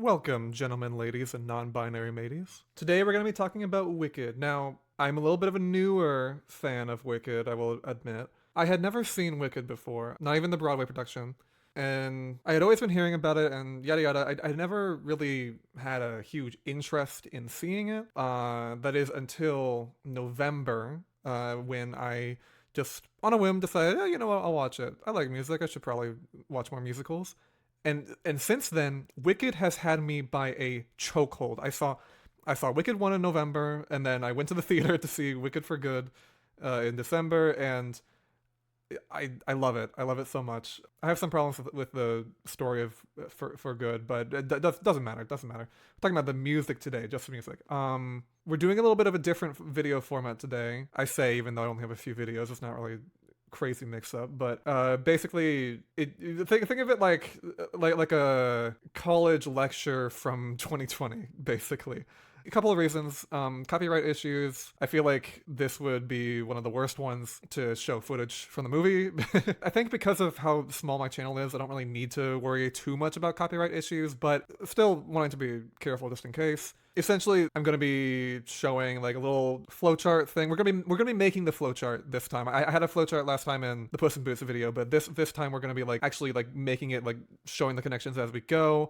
Welcome, gentlemen, ladies, and non-binary mateys. Today we're going to be talking about Wicked. Now, I'm a little bit of a newer fan of Wicked, I will admit. I had never seen Wicked before, not even the Broadway production, and I had always been hearing about it and yada yada. I never really had a huge interest in seeing it. That is until November, when I just, on a whim, decided, you know what, I'll watch it. I like music, I should probably watch more musicals. And since then, Wicked has had me by a chokehold. I saw Wicked 1 in November, and then I went to the theater to see Wicked for Good in December, and I love it. I love it so much. I have some problems with the story of for Good, but doesn't matter. It doesn't matter. We're talking about the music today, just the music. We're doing a little bit of a different video format today. I say, even though I only have a few videos, it's not really crazy mix up, but basically think of it like a college lecture from 2020, basically. A couple of reasons. Copyright issues. I feel like this would be one of the worst ones to show footage from the movie. I think because of how small my channel is, I don't really need to worry too much about copyright issues, but still wanting to be careful just in case. Essentially, I'm gonna be showing like a little flowchart thing. We're gonna be making the flowchart this time. I had a flowchart last time in the Puss in Boots video, but this time we're gonna be like actually like making it, like showing the connections as we go.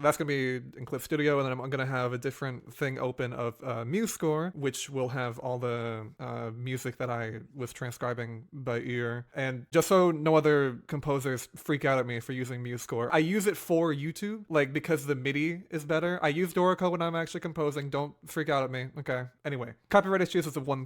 That's gonna be in Clip Studio, and then I'm gonna have a different thing open of MuseScore, which will have all the music that I was transcribing by ear. And just so no other composers freak out at me for using MuseScore, I use it for YouTube, like because the MIDI is better. I use Dorico when I'm actually composing. Don't freak out at me. Okay. Anyway, copyright issues is the one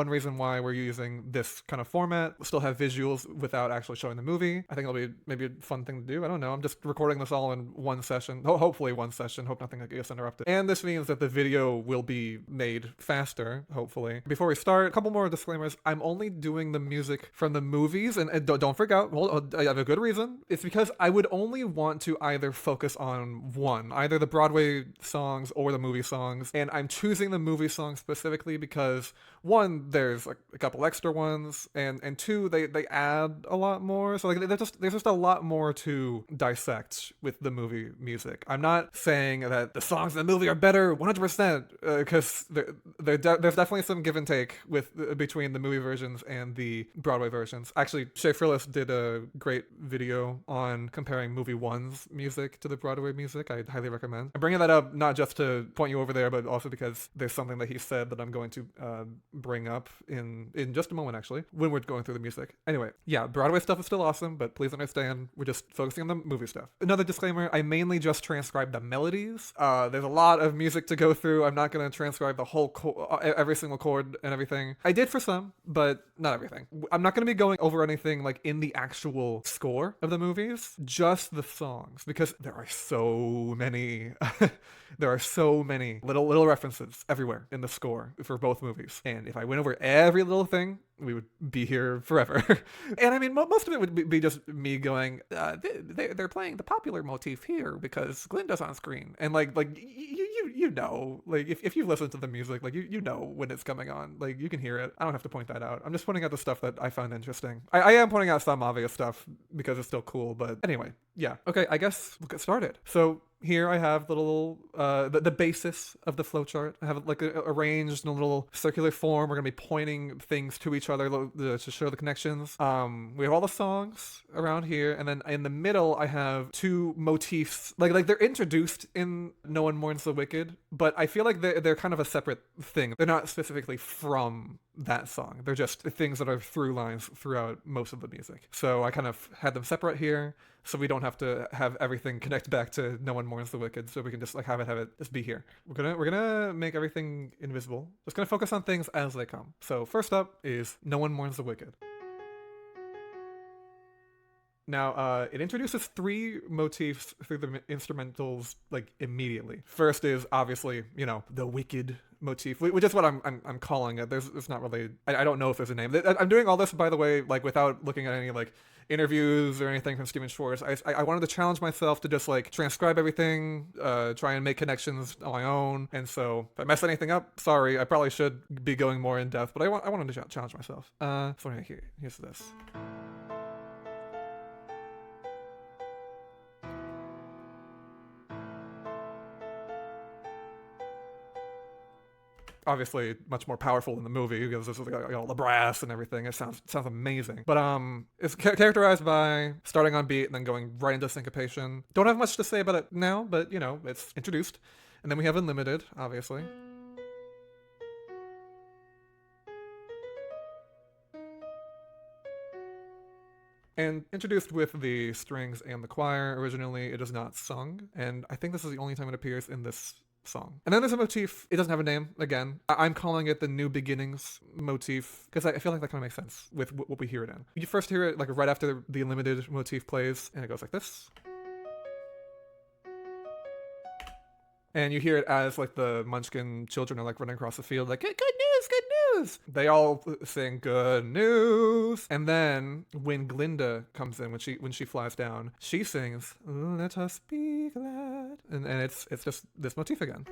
reason why we're using this kind of format. We'll still have visuals without actually showing the movie. I think it'll be maybe a fun thing to do. I don't know. I'm just recording this all in one session. Hopefully one session. Hope nothing gets interrupted. And this means that the video will be made faster, hopefully. Before we start, a couple more disclaimers. I'm only doing the music from the movies, and don't freak out. Well, I have a good reason. It's because I would only want to either focus on one, either the Broadway songs or the movie songs, and I'm choosing the movie songs specifically because one, there's like a couple extra ones, and two, they add a lot more. So like there's just a lot more to dissect with the movie music. I'm not saying that the songs in the movie are better 100%, because there's definitely some give and take with between the movie versions and the Broadway versions. Actually, Shay Frillis did a great video on comparing movie one's music to the Broadway music. I highly recommend. I'm bringing that up not just to point you over there, but also because there's something that he said that I'm going to bring up in just a moment, actually, when we're going through the music. Anyway, yeah, Broadway stuff is still awesome, but please understand, we're just focusing on the movie stuff. Another disclaimer, I mainly just transcribe the melodies. There's a lot of music to go through. I'm not going to transcribe the whole every single chord and everything. I did for some, but not everything. I'm not going to be going over anything like in the actual score of the movies, just the songs, because there are so many there are so many little references everywhere in the score for both movies. And if I went over every little thing, we would be here forever. And I mean, most of it would be just me going, they're playing the popular motif here because Glinda's on screen. And like you know, like if you listen to the music, like you know when it's coming on, like you can hear it. I don't have to point that out. I'm just pointing out the stuff that I found interesting. I am pointing out some obvious stuff because it's still cool, but anyway, yeah. Okay, I guess we'll get started. So here I have the little the basis of the flowchart. I have it like arranged in a little circular form. We're gonna be pointing things to each other to show the connections. We have all the songs around here, and then in the middle I have two motifs. Like they're introduced in No One Mourns the Wicked, but I feel like they're kind of a separate thing. They're not specifically from that song. They're just things that are through lines throughout most of the music. So I kind of had them separate here, so we don't have to have everything connect back to No One Mourns the Wicked, so we can just like have it just be here. We're gonna make everything invisible. Just gonna focus on things as they come. So first up is No One Mourns the Wicked. Now, it introduces three motifs through the instrumentals, like, immediately. First is, obviously, you know, the Wicked motif, which is what I'm calling it. There's not really, I don't know if there's a name. I'm doing all this, by the way, like, without looking at any, like, interviews or anything from Steven Schwartz. I wanted to challenge myself to just, like, transcribe everything, try and make connections on my own. And so, if I mess anything up, sorry, I probably should be going more in depth, but I wanted to challenge myself. So here's this. obviously much more powerful in the movie because this is like all the brass and everything. It sounds amazing. But it's characterized by starting on beat and then going right into syncopation. Don't have much to say about it now, but you know, it's introduced. And then we have Unlimited, obviously. And introduced with the strings and the choir. Originally, it is not sung, and I think this is the only time it appears in this song. And then there's a motif. It doesn't have a name, again. I'm calling it the New Beginnings motif, because I feel like that kind of makes sense with what we hear it in. You first hear it like right after the Unlimited motif plays, and it goes like this. And you hear it as like the Munchkin children are like running across the field, like, good news, good news. They all sing good news. And then when Glinda comes in, when she flies down, she sings, let us be glad. And it's just this motif again.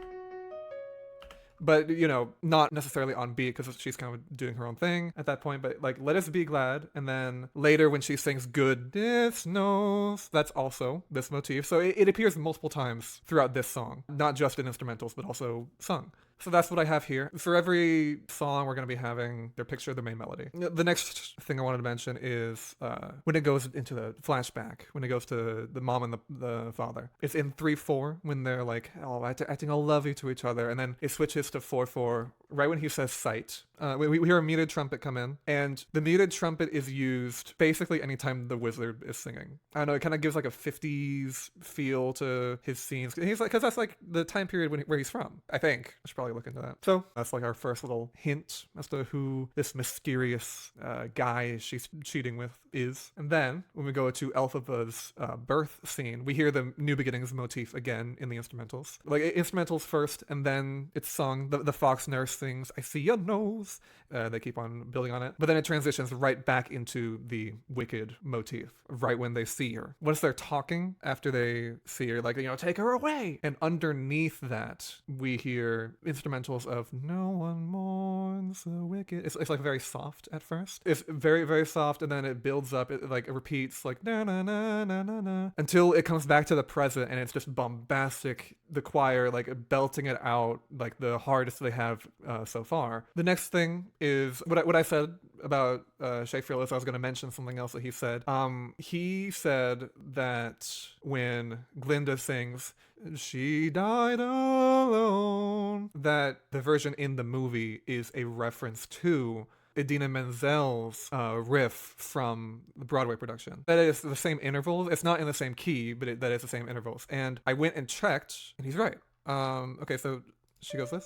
But, you know, not necessarily on beat because she's kind of doing her own thing at that point. But, like, let us be glad. And then later when she sings goodness knows, that's also this motif. So it appears multiple times throughout this song, not just in instrumentals, but also sung. So that's what I have here. For every song we're going to be having their picture of the main melody. The next thing I wanted to mention is when it goes into the flashback, when it goes to the mom and the father. It's in 3/4 when they're like, oh, acting all lovey to each other. And then it switches to 4/4 right when he says sight. We hear a muted trumpet come in, and the muted trumpet is used basically anytime the wizard is singing. I don't know, it kind of gives like a 50s feel to his scenes. He's like, because that's like the time period where he's from, I think. I should probably look into that. So that's like our first little hint as to who this mysterious guy she's cheating with is. And then when we go to Elphaba's birth scene, we hear the New Beginnings motif again in the instrumentals. Like instrumentals first, and then it's sung. The fox nurse sings, I see your nose. They keep on building on it. But then it transitions right back into the Wicked motif, right when they see her. Once they're talking after they see her, like, you know, take her away. And underneath that, we hear instrumentals of No One Mourns the Wicked. It's like very soft at first. It's very, very soft, and then it builds up. It repeats like na na na na na na until it comes back to the present, and it's just bombastic. The choir like belting it out like the hardest they have so far. The next thing is what I said about Shakespeare. I was going to mention something else that he said. He said that when Glinda sings, she died alone, that the version in the movie is a reference to Idina Menzel's riff from the Broadway production. That is the same intervals. It's not in the same key, but that is the same intervals. And I went and checked, and he's right. Okay, so she goes this.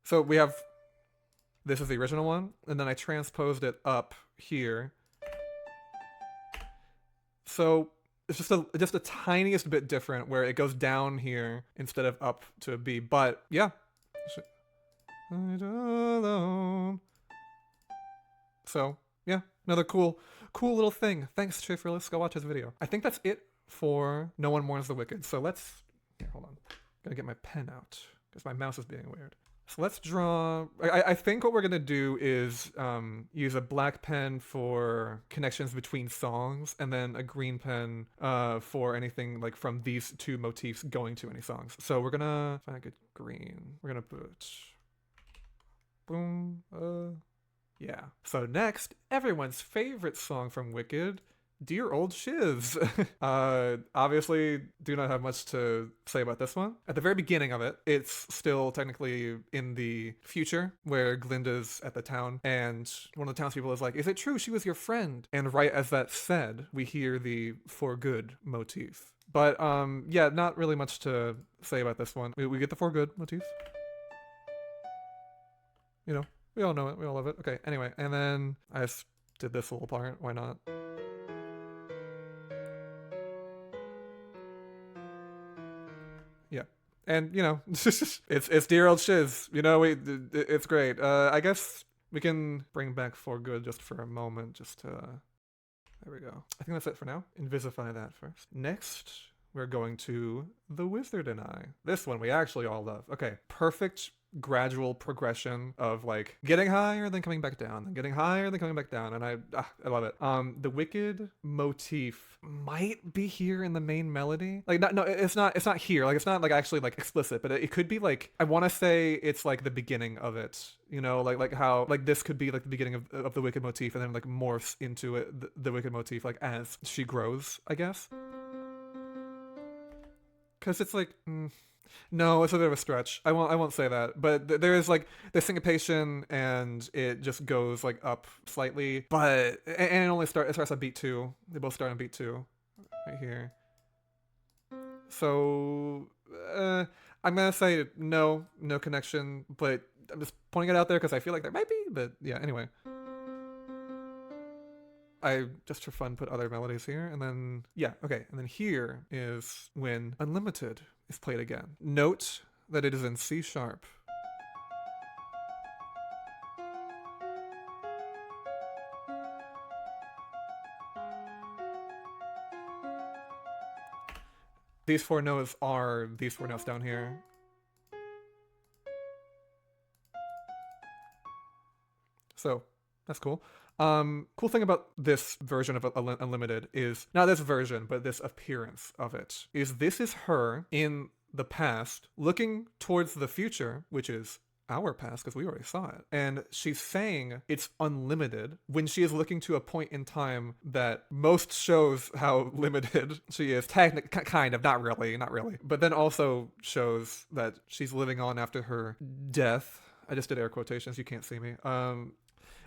So we have, this is the original one, and then I transposed it up here. So it's just a tiniest bit different where it goes down here instead of up to a B. But yeah. So yeah, another cool little thing. Thanks, Schaefer. Let's go watch this video. I think that's it for No One Mourns the Wicked. So here, hold on. Gotta get my pen out because my mouse is being weird. So let's draw. I think what we're gonna do is use a black pen for connections between songs, and then a green pen for anything like from these two motifs going to any songs. So we're gonna find a good green. We're gonna put boom. Yeah. So next, everyone's favorite song from Wicked, Dear Old Shiz. Obviously, do not have much to say about this one. At the very beginning of it, it's still technically in the future, where Glinda's at the town, and one of the townspeople is like, is it true she was your friend? And right as that's said, we hear the For Good motif. But yeah, not really much to say about this one. We get the For Good motif. You know, we all know it, we all love it. Okay, anyway, and then I just did this little part, why not? Yeah. And, you know, it's Dear Old Shiz. You know, it's great. I guess we can bring back For Good just for a moment, just to... There we go. I think that's it for now. Invisify that first. Next, we're going to The Wizard and I. This one we actually all love. Okay, perfect gradual progression of like getting higher then coming back down, then getting higher then coming back down, and I love it. The Wicked motif might be here in the main melody. Like not, no, it's not here. Like it's not like actually like explicit, but it could be like, I want to say it's like the beginning of it. You know, like how like this could be like the beginning of the Wicked motif, and then like morphs into it the Wicked motif like as she grows, I guess. Because it's like. No, it's a bit of a stretch. I won't say that, but there is like the syncopation, and it just goes like up slightly, but and it starts on beat 2. They both start on beat 2, right here. So I'm gonna say no connection, but I'm just pointing it out there because I feel like there might be. But yeah, anyway. I just for fun put other melodies here, and then yeah, okay, and then here is when Unlimited is played again. Note that it is in C sharp. These 4 notes are these 4 notes down here. So that's cool. Cool thing about this version of Unlimited is, not this version, but this appearance of it, is this is her in the past looking towards the future, which is our past because we already saw it. And she's saying it's unlimited when she is looking to a point in time that most shows how limited she is. Kind of, not really. But then also shows that she's living on after her death. I just did air quotations, you can't see me.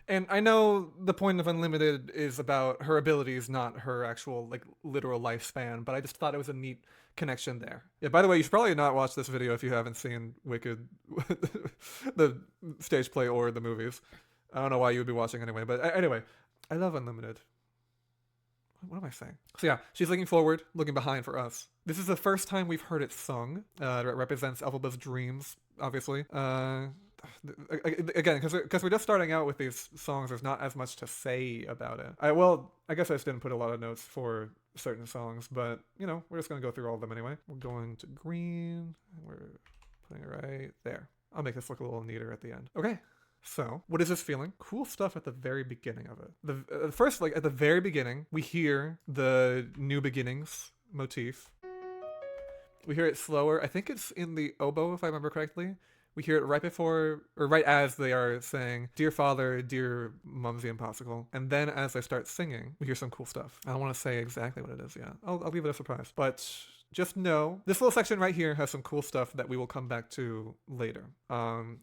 And I know the point of Unlimited is about her abilities, not her actual, like, literal lifespan, but I just thought it was a neat connection there. Yeah, by the way, you should probably not watch this video if you haven't seen Wicked, the stage play or the movies. I don't know why you would be watching anyway, but anyway, I love Unlimited. What am I saying? So yeah, she's looking forward, looking behind for us. This is the first time we've heard it sung. It represents Elphaba's dreams, obviously. Again, because we're just starting out with these songs, there's not as much to say about it. I guess I just didn't put a lot of notes for certain songs, but, you know, we're just going to go through all of them anyway. We're going to green, we're putting it right there. I'll make this look a little neater at the end. Okay, so what is this feeling? Cool stuff at the very beginning of it. The first, like, at the very beginning, we hear the New Beginnings motif. We hear it slower. I think it's in the oboe, if I remember correctly. We hear it right before, or right as they are saying, "Dear Father, dear Mumsy and Popsicle." And then as they start singing, we hear some cool stuff. I don't want to say exactly what it is yet. I'll leave it a surprise. But just know, this little section right here has some cool stuff that we will come back to later.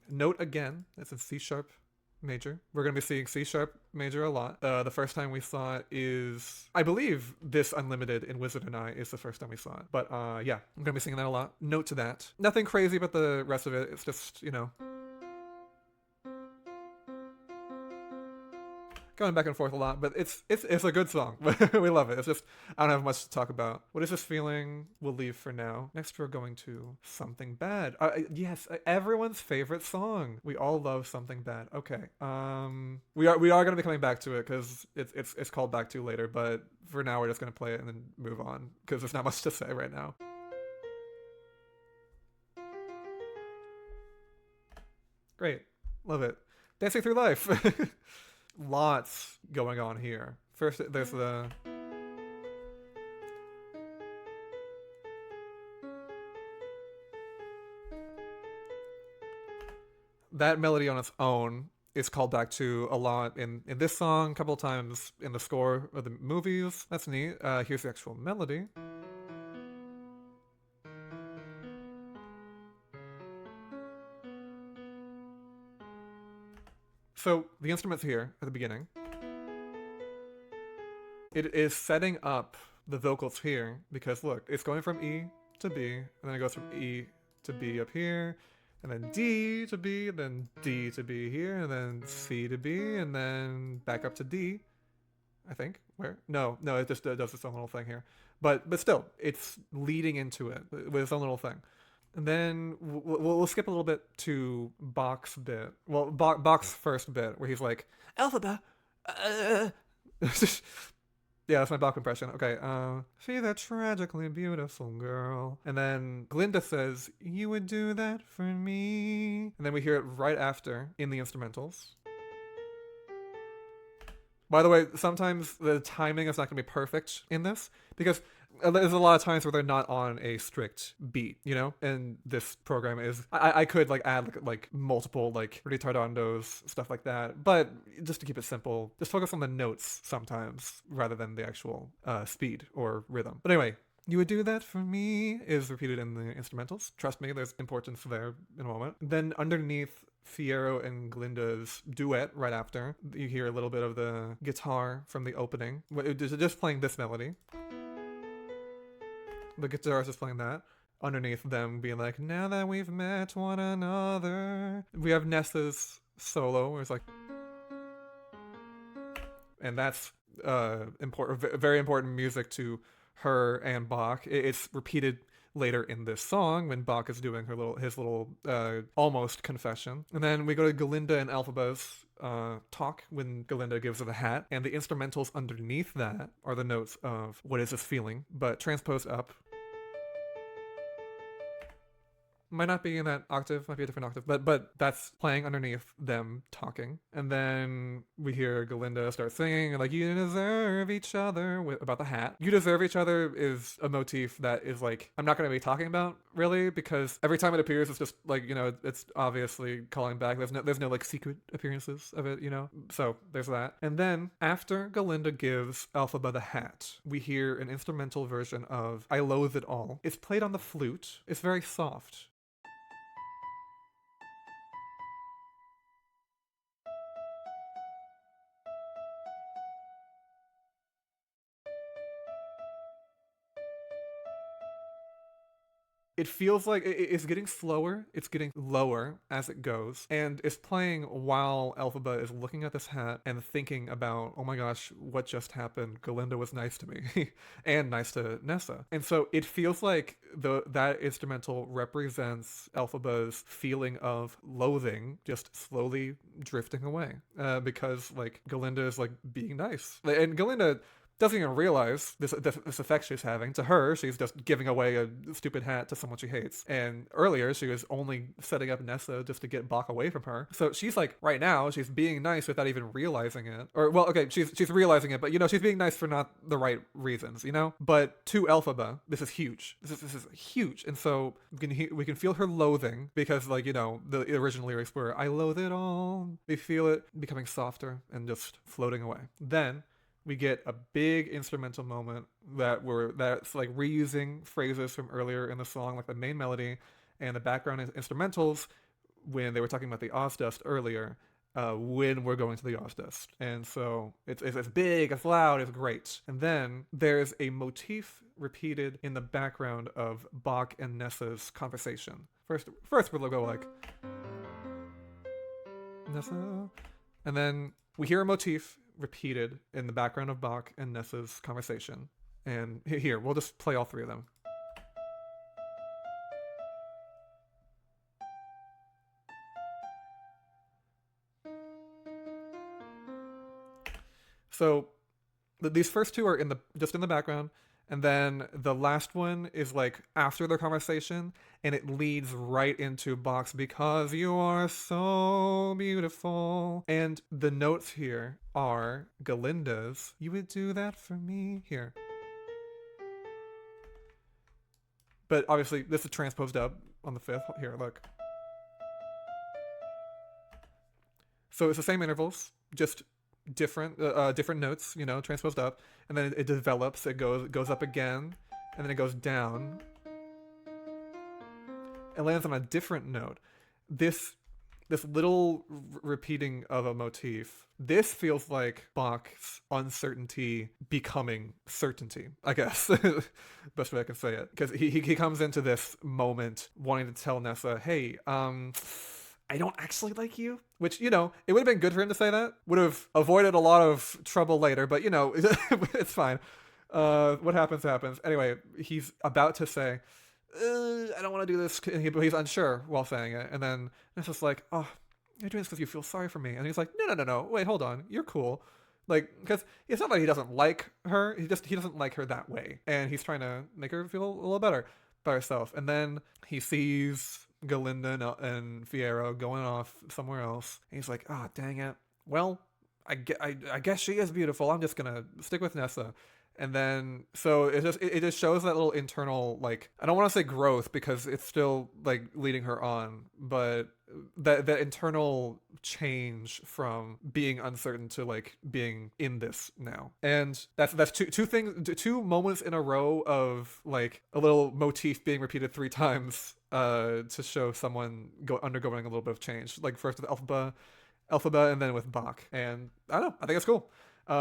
Note again, it's in C sharp major. We're going to be seeing C sharp major a lot. The first time we saw it is, I believe, this Unlimited in Wizard and I is the first time we saw it. But yeah, I'm going to be singing that a lot. Note to that. Nothing crazy about the rest of it. It's just, you know, going back and forth a lot, but it's a good song. We love it. It's just, I don't have much to talk about. What is this feeling? We'll leave for now. Next, we're going to Something Bad. Yes, everyone's favorite song. We all love Something Bad. Okay. We are going to be coming back to it because it's called back to later. But for now, we're just going to play it and then move on because there's not much to say right now. Great, love it. Dancing Through Life. Lots going on here. First, there's the that melody on its own is called back to a lot in this song, a couple of times in the score of the movies. That's neat. Here's the actual melody. So the instrument's here at the beginning. It is setting up the vocals here because look, it's going from E to B, and then it goes from E to B up here, and then D to B, and then D to B here, and then C to B, and then back up to D, I think. Where? No, it just does its own little thing here. But still, it's leading into it with its own little thing. And then we'll skip a little bit to Bach's bit. Well, Bach's first bit, where he's like, Elphaba, Yeah, that's my Bach impression. Okay, she's a tragically beautiful girl. And then Glinda says, you would do that for me. And then we hear it right after in the instrumentals. By the way, sometimes the timing is not going to be perfect in this because there's a lot of times where they're not on a strict beat, you know. And this program is, I could like add like multiple like retardandos, stuff like that, but just to keep it simple, just focus on the notes sometimes rather than the actual speed or rhythm. But anyway, you would do that for me is repeated in the instrumentals. Trust me, there's importance there in a moment. Then underneath Fiyero and Glinda's duet right after, you hear a little bit of the guitar from the opening. Just playing this melody. The guitarist is playing that. Underneath them being like, now that we've met one another. We have Nessa's solo where it's like, and that's important, very important music to her and Bach. It's repeated later in this song when Bach is doing his little almost confession. And then we go to Galinda and Elphaba's talk when Galinda gives her the hat, and the instrumentals underneath that are the notes of What Is This Feeling, but transposed up. Might not be in that octave, might be a different octave, but that's playing underneath them talking. And then we hear Galinda start singing, like, you deserve each other, about the hat. You deserve each other is a motif that is like, I'm not going to be talking about really, because every time it appears, it's just like, you know, it's obviously calling back. There's no like secret appearances of it, you know? So there's that. And then after Galinda gives Elphaba the hat, we hear an instrumental version of I Loathe It All. It's played on the flute. It's very soft. It feels like it's getting slower, it's getting lower as it goes, and it's playing while Elphaba is looking at this hat and thinking about, oh my gosh, what just happened? Galinda was nice to me, and nice to Nessa. And so it feels like that instrumental represents Elphaba's feeling of loathing just slowly drifting away, because like Galinda is like being nice. And Galinda doesn't even realize this effect she's having. To her, she's just giving away a stupid hat to someone she hates. And earlier, she was only setting up Nessa just to get Bach away from her. So she's like, right now, she's being nice without even realizing it. Or, well, okay, she's realizing it, but, you know, she's being nice for not the right reasons, you know? But to Elphaba, this is huge. This is huge. And so we can feel her loathing because, like, you know, the original lyrics were, I loathe it all. We feel it becoming softer and just floating away. Then we get a big instrumental moment that's like reusing phrases from earlier in the song, like the main melody and the background instrumentals when they were talking about the Ozdust earlier, when we're going to the Ozdust. And so it's big, it's loud, it's great. And then there's a motif repeated in the background of Bach and Nessa's conversation. First we'll go like, Nessa. And then we hear a motif repeated in the background of Bach and Nessa's conversation. And here, we'll just play all three of them. So these first two are just in the background, and then the last one is like after their conversation, and it leads right into Bach's Because You Are So Beautiful. And the notes here are Galinda's You Would Do That For Me here. But obviously this is transposed up on the fifth. Here, look. So it's the same intervals, just different notes, you know, transposed up, and then it develops, it goes up again, and then it goes down. It lands on a different note. This little repeating of a motif, this feels like Bach's uncertainty becoming certainty, I guess. Best way I can say it. Because he comes into this moment wanting to tell Nessa, hey, I don't actually like you. Which, you know, it would have been good for him to say that. Would have avoided a lot of trouble later, but, you know, it's fine. What happens. Anyway, he's about to say, I don't want to do this, but he's unsure while saying it. And then it's just like, oh, you're doing this because you feel sorry for me. And he's like, no, wait, hold on, you're cool. Like, because it's not that he doesn't like her, he doesn't like her that way, and he's trying to make her feel a little better by herself. And then he sees Galinda and Fiyero going off somewhere else, and he's like, ah, oh, dang it. Well, I guess she is beautiful. I'm just gonna stick with Nessa. And then so it just shows that little internal, like, I don't want to say growth because it's still like leading her on, but that internal change from being uncertain to like being in this now. And that's two moments in a row of like a little motif being repeated 3 times to show someone undergoing a little bit of change. Like first with Elphaba, and then with Bach. And I don't know, I think it's cool.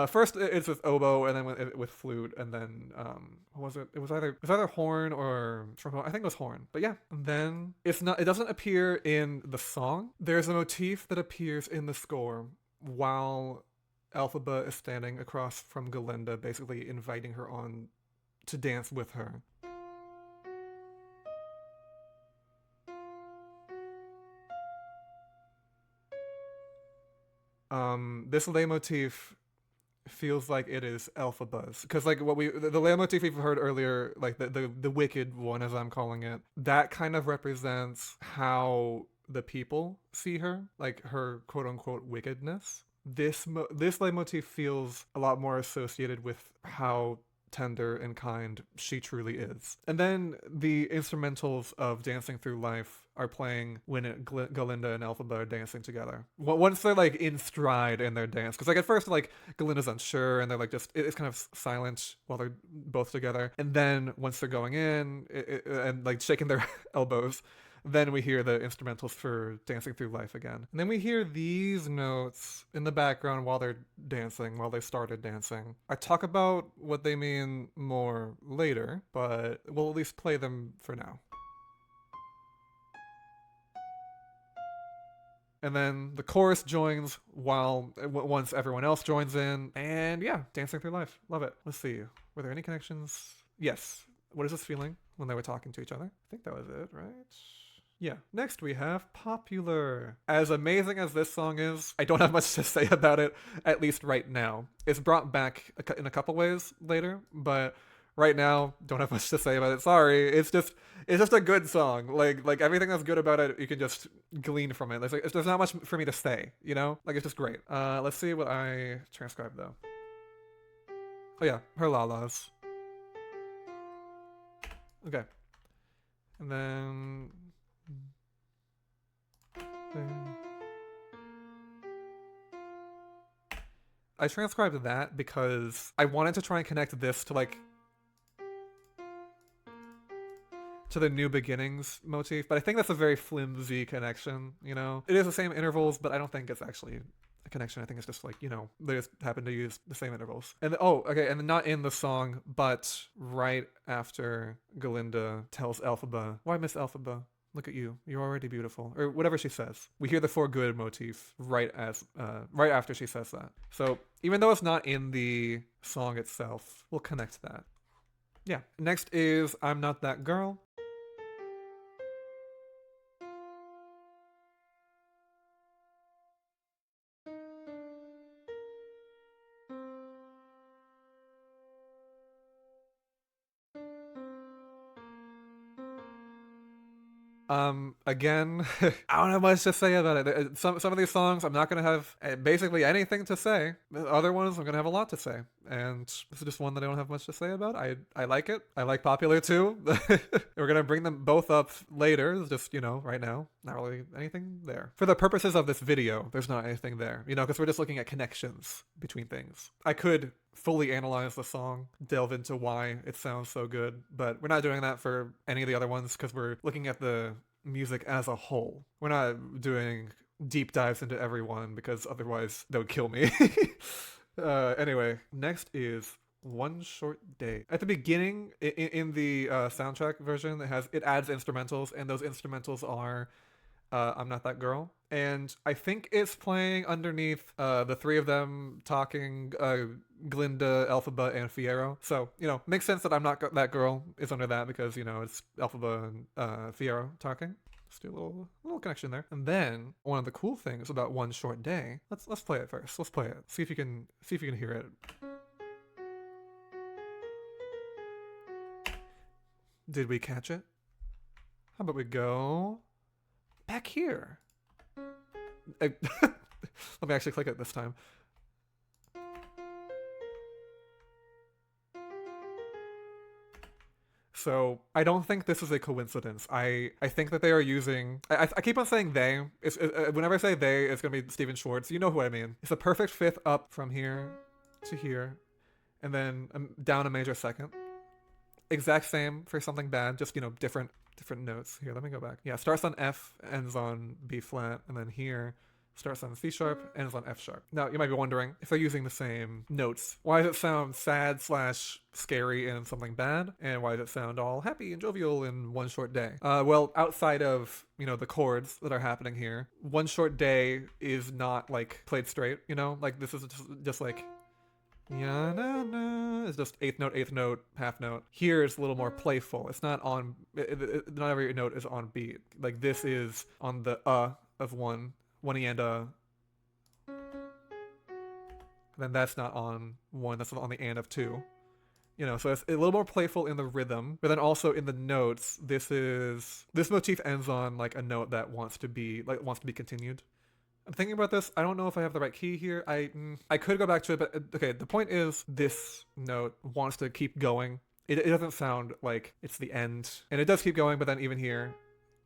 First it's with oboe, and then with flute, and then what was it? It was either horn or trombone. I think it was horn. But yeah, and then it doesn't appear in the song. There's a motif that appears in the score while Elphaba is standing across from Galinda, basically inviting her on to dance with her. This leitmotif feels like it is Elphaba's, because like the leitmotif we've heard earlier, like the wicked one, as I'm calling it, that kind of represents how the people see her, like her quote unquote wickedness. This leitmotif feels a lot more associated with how tender and kind she truly is. And then the instrumentals of Dancing Through Life are playing when Galinda and Elphaba are dancing together. Once they're like in stride in their dance, because like at first like Galinda's unsure and they're like it's kind of silent while they're both together, and then once they're going in and like shaking their elbows, then we hear the instrumentals for Dancing Through Life again. And then we hear these notes in the background while they're dancing, while they started dancing. I talk about what they mean more later, but we'll at least play them for now. And then the chorus joins once everyone else joins in. And yeah, Dancing Through Life. Love it. Let's see. Were there any connections? Yes. What is this feeling when they were talking to each other? I think that was it, right? Yeah. Next we have Popular. As amazing as this song is, I don't have much to say about it, at least right now. It's brought back in a couple ways later, but right now, don't have much to say about it. Sorry. It's just a good song. Like everything that's good about it, you can just glean from it. There's not much for me to say, you know? Like, it's just great. Let's see what I transcribed though. Oh yeah, her la-las. Okay. And then I transcribed that because I wanted to try and connect this to like to the New Beginnings motif, but I think that's a very flimsy connection, you know? It is the same intervals, but I don't think it's actually a connection. I think it's just like, you know, they just happen to use the same intervals. And and not in the song, but right after Galinda tells Elphaba, "Why, Miss Elphaba? Look at you. You're already beautiful." Or whatever she says. We hear the For Good motif right after she says that. So even though it's not in the song itself, we'll connect that. Yeah. Next is I'm Not That Girl. Again, I don't have much to say about it. Some of these songs, I'm not going to have basically anything to say. The other ones, I'm going to have a lot to say. And this is just one that I don't have much to say about. I like it. I like Popular too. We're going to bring them both up later. It's just, you know, right now, not really anything there. For the purposes of this video, there's not anything there, you know, because we're just looking at connections between things. I could fully analyze the song, delve into why it sounds so good, but we're not doing that for any of the other ones because we're looking at the music as a whole. We're not doing deep dives into everyone because otherwise they would kill me. Anyway, next is One Short Day. At the beginning, in the soundtrack version, it adds instrumentals, and those instrumentals are I'm Not That Girl. And I think it's playing underneath the three of them talking, Glinda, Elphaba, and Fiyero. So, you know, makes sense that I'm Not That Girl is under that because, you know, it's Elphaba and Fiyero talking. Let's do a little connection there. And then one of the cool things about One Short Day, let's play it first. Let's play it. See if you can hear it. Did we catch it? How about we go back here? Let me actually click it this time. So I don't think this is a coincidence. I think that they are using... I keep on saying they. Whenever I say they, it's going to be Steven Schwartz. You know who I mean. It's a perfect fifth up from here to here. And then down a major second. Exact same for something bad, just, you know, different notes. Here, let me go back. Yeah, starts on F, ends on B flat, and then here starts on C sharp, ends on F sharp. Now, you might be wondering, if they're using the same notes, why does it sound sad / scary in something bad? And why does it sound all happy and jovial in One Short Day? Well, outside of, you know, the chords that are happening here, One Short Day is not, like, played straight, you know? Like, this is just like... Yeah, na, na. It's just eighth note, half note. Here it's a little more playful. It's not on, not every note is on beat. Like this is on the of one E and then that's not on one, that's on the and of two. You know, so it's a little more playful in the rhythm, but then also in the notes, this motif ends on like a note that wants to be continued. I'm thinking about this. I don't know if I have the right key here. I could go back to it, but okay, the point is this note wants to keep going. It doesn't sound like it's the end. And it does keep going, but then even here,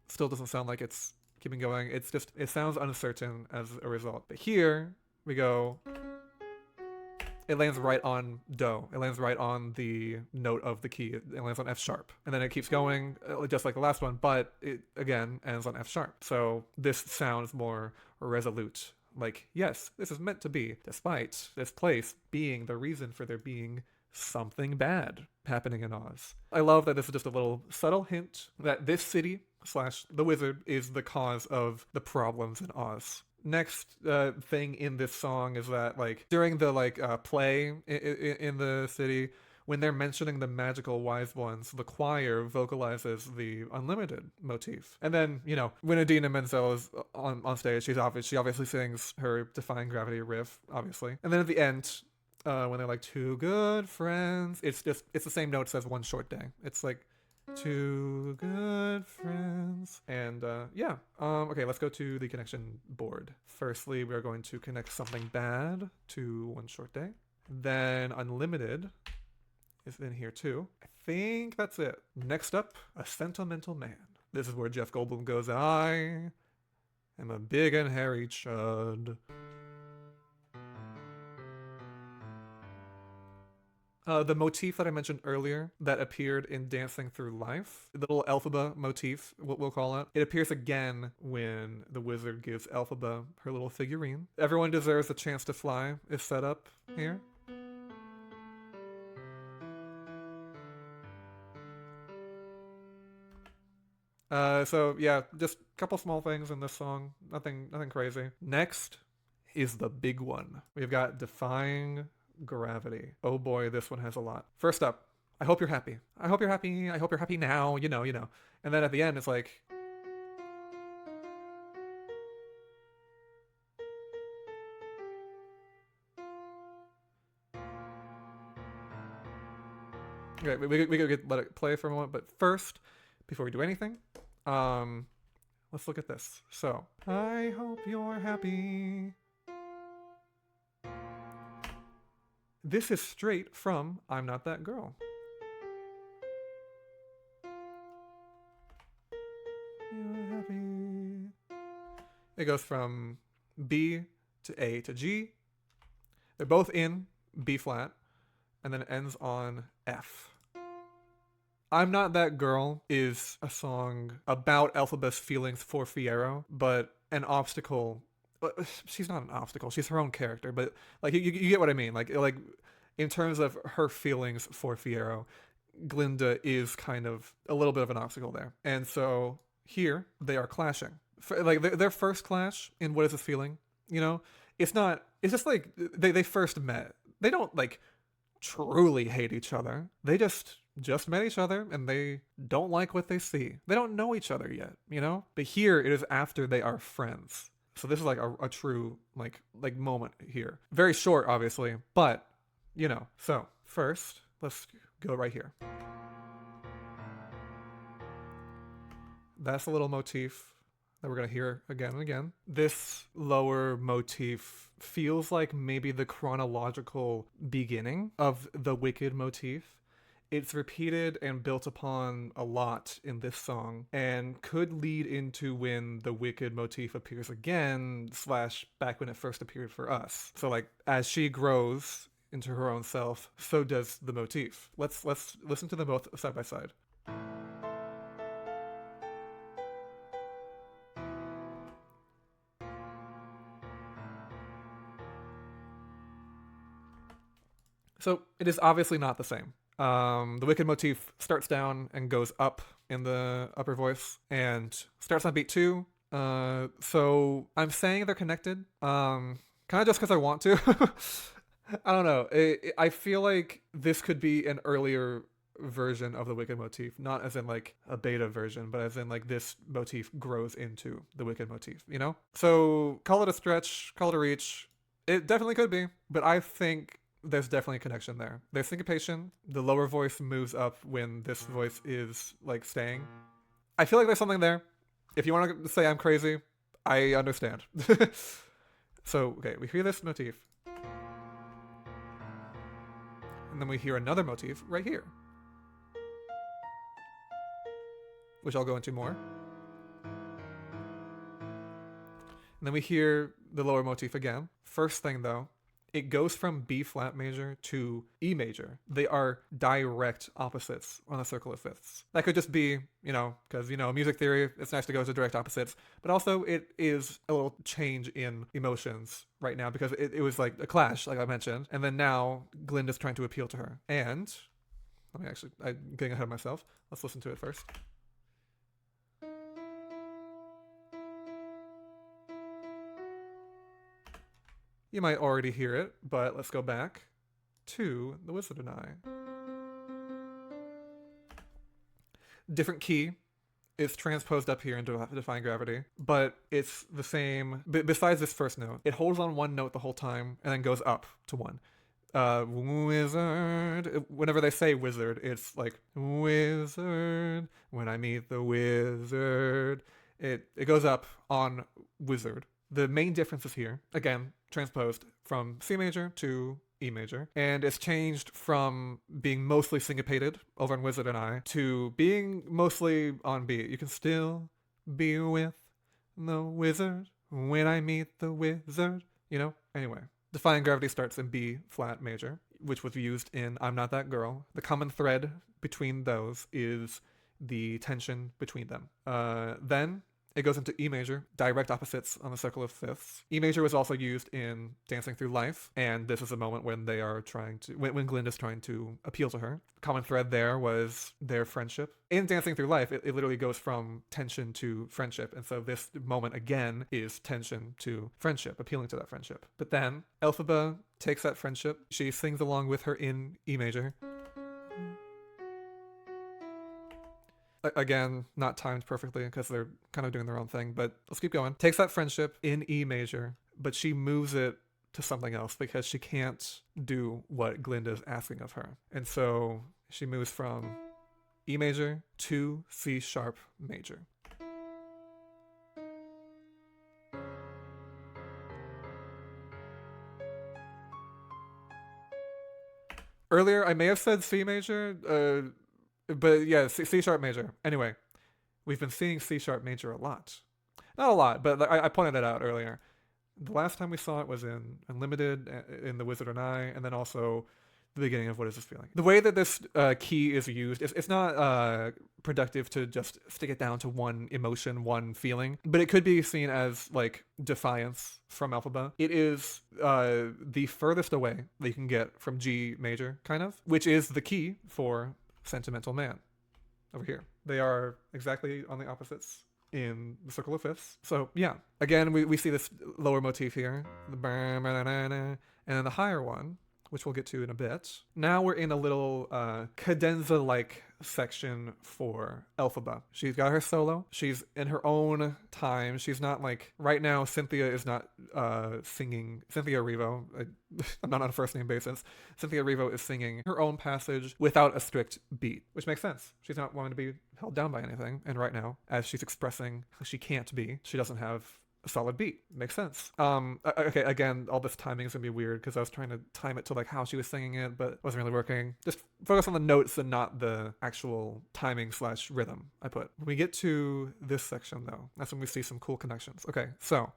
still doesn't sound like it's keeping going. It's just, it sounds uncertain as a result. But here, we go... It lands right on Do. It lands right on the note of the key. It lands on F sharp. And then it keeps going, just like the last one, but it, again, ends on F sharp. So this sounds more resolute. Like, yes, this is meant to be, despite this place being the reason for there being something bad happening in Oz. I love that this is just a little subtle hint that this city / the wizard is the cause of the problems in Oz. Next thing in this song is that, like, during the play in the city, when they're mentioning the magical wise ones, the choir vocalizes the unlimited motif. And then, you know, when Idina Menzel is on stage, she obviously sings her Defying Gravity riff, obviously. And then at the end, when they're like two good friends, it's the same notes as One Short Day. It's like two good friends. And yeah, okay, let's go to the connection board. Firstly, we're going to connect something bad to One Short Day. Then unlimited is in here too. I think that's it. Next up, a Sentimental Man. This is where Jeff Goldblum goes, I am a big and hairy chud. The motif that I mentioned earlier that appeared in Dancing Through Life, the little Elphaba motif, what we'll call it, it appears again when the wizard gives Elphaba her little figurine. Everyone Deserves a Chance to Fly is set up here. So yeah, just a couple small things in this song, nothing crazy. Next is the big one. We've got Defying Gravity. Oh boy, this one has a lot. First up, I hope you're happy. I hope you're happy. I hope you're happy now. You know. And then at the end, it's like... Okay, we could let it play for a moment, but first, before we do anything, let's look at this. So, I hope you're happy. This is straight from I'm Not That Girl. You're happy. It goes from B to A to G. They're both in B flat, and then it ends on F. I'm Not That Girl is a song about Elphaba's feelings for Fiyero, but an obstacle... She's not an obstacle, she's her own character, but like you get what I mean. Like in terms of her feelings for Fiyero, Glinda is kind of a little bit of an obstacle there. And so here they are clashing. Like their first clash in What Is This Feeling, you know, it's just like they first met. They don't like truly hate each other. They just met each other and they don't like what they see. They don't know each other yet, you know? But here it is after they are friends. So this is like a true like moment here. Very short, obviously, but you know. So first, let's go right here. That's a little motif that we're gonna hear again and again. This lower motif feels like maybe the chronological beginning of the Wicked motif. It's repeated and built upon a lot in this song and could lead into when the Wicked motif appears again / back when it first appeared for us. So like as she grows into her own self, so does the motif. Let's listen to them both side by side. So it is obviously not the same. The Wicked motif starts down and goes up in the upper voice and starts on beat 2. So I'm saying they're connected, kind of just because I want to. I don't know. I feel like this could be an earlier version of the Wicked motif, not as in like a beta version, but as in like this motif grows into the Wicked motif, you know? So call it a stretch, call it a reach. It definitely could be, but I think there's definitely a connection there. There's syncopation. The lower voice moves up when this voice is like staying. I feel like there's something there. If you want to say I'm crazy, I understand. So, okay, we hear this motif. And then we hear another motif right here, which I'll go into more. And then we hear the lower motif again. First thing though, it goes from B flat major to E major. They are direct opposites on a circle of fifths. That could just be, you know, because, you know, music theory, it's nice to go to direct opposites, but also it is a little change in emotions right now because it was like a clash, like I mentioned. And then now Glinda's trying to appeal to her. And, I'm getting ahead of myself. Let's listen to it first. You might already hear it, but let's go back to The Wizard and I. Different key. It's transposed up here into Defying Gravity, but it's the same. Besides this first note, it holds on one note the whole time and then goes up to one. Wizard. Whenever they say wizard, it's like wizard. When I meet the wizard, it goes up on wizard. The main difference is here, again, transposed from C major to E major, and it's changed from being mostly syncopated over on Wizard and I to being mostly on beat. You can still be with the wizard when I meet the wizard, you know? Anyway, Defying Gravity starts in B flat major, which was used in I'm Not That Girl. The common thread between those is the tension between them. Then it goes into E major, direct opposites on the circle of fifths. E major was also used in Dancing Through Life, and this is a moment when they are when Glinda's trying to appeal to her. Common thread there was their friendship. In Dancing Through Life, it literally goes from tension to friendship, and so this moment again is tension to friendship, appealing to that friendship. But then Elphaba takes that friendship, she sings along with her in E major. Again, not timed perfectly because they're kind of doing their own thing, but let's keep going. Takes that friendship in E major, but she moves it to something else because she can't do what Glinda's asking of her. And so she moves from E major to C sharp major. Earlier, I may have said C major, but yeah, C sharp major. Anyway, we've been seeing C sharp major a lot. Not a lot, but I pointed it out earlier. The last time we saw it was in Unlimited, in The Wizard and I, and then also the beginning of What Is This Feeling. The way that this key is used, it's not productive to just stick it down to one emotion, one feeling, but it could be seen as like defiance from Elphaba. It is the furthest away that you can get from G major, kind of, which is the key for Sentimental Man over here. They are exactly on the opposites in the circle of fifths. So yeah, again, we see this lower motif here, and then the higher one, which we'll get to in a bit. Now we're in a little cadenza-like section for Elphaba. She's got her solo. She's in her own time. She's not like, right now, Cynthia is not singing. Cynthia Erivo, I'm not on a first name basis. Cynthia Erivo is singing her own passage without a strict beat, which makes sense. She's not wanting to be held down by anything. And right now, as she's expressing she can't be, she doesn't have a solid beat. Makes sense. Okay, again, all this timing is gonna be weird because I was trying to time it to like how she was singing it, but it wasn't really working. Just focus on the notes and not the actual timing / rhythm I put. When we get to this section though, that's when we see some cool connections. Okay, so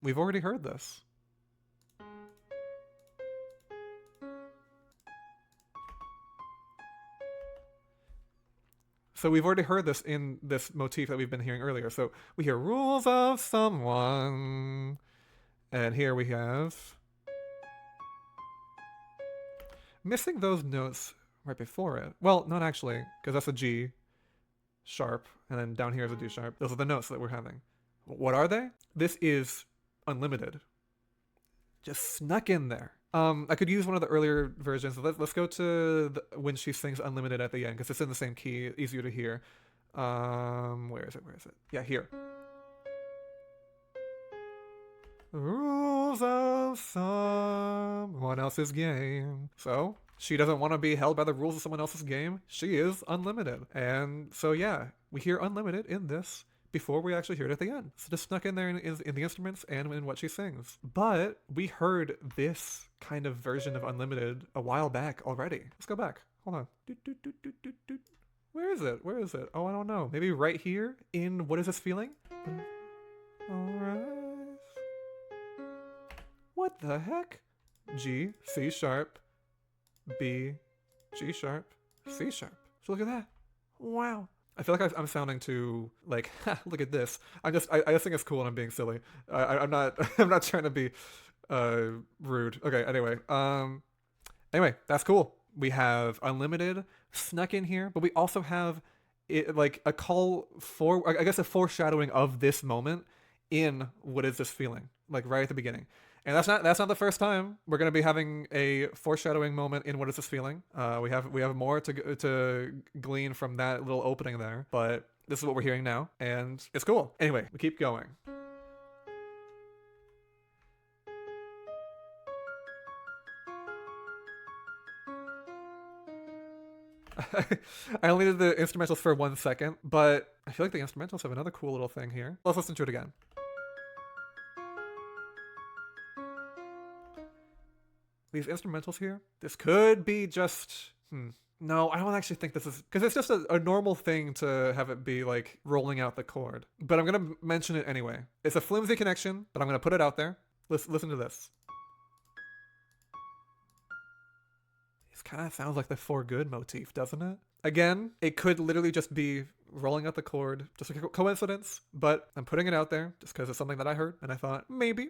we've already heard this. So we've already heard this in this motif that we've been hearing earlier. So we hear rules of someone. And here we have missing those notes right before it. Well, not actually, because that's a G sharp, and then down here is a D sharp. Those are the notes that we're having. What are they? This is Unlimited. Just snuck in there. I could use one of the earlier versions. Let's go to when she sings Unlimited at the end, because it's in the same key, easier to hear. Where is it? Yeah, here. Rules of someone else's game. So, she doesn't want to be held by the rules of someone else's game. She is unlimited. And so, yeah, we hear Unlimited in this before we actually hear it at the end. So just snuck in there in the instruments and in what she sings. But we heard this kind of version of Unlimited a while back already. Let's go back. Hold on. Where is it? Oh, I don't know. Maybe right here in What Is This Feeling? Alright. What the heck? G, C sharp, B, G sharp, C sharp. So look at that. Wow. I feel like I'm sounding too like, look at this. I just think it's cool and I'm being silly. I'm not I'm not trying to be rude. Okay, anyway, that's cool. We have Unlimited snuck in here, but we also have it like a call for, I guess, a foreshadowing of this moment in What Is This Feeling, like right at the beginning. And that's not the first time we're going to be having a foreshadowing moment in What Is This Feeling. We have more to glean from that little opening there, but this is what we're hearing now, and it's cool. Anyway, we keep going. I only did the instrumentals for 1 second, but I feel like the instrumentals have another cool little thing here. Let's listen to it again. These instrumentals here, this could be just, no, I don't actually think this is, because it's just a normal thing to have it be like rolling out the chord. But I'm going to mention it anyway. It's a flimsy connection, but I'm going to put it out there. Listen to this. This kind of sounds like the For Good motif, doesn't it? Again, it could literally just be rolling out the chord, just a coincidence, but I'm putting it out there just because it's something that I heard and I thought maybe.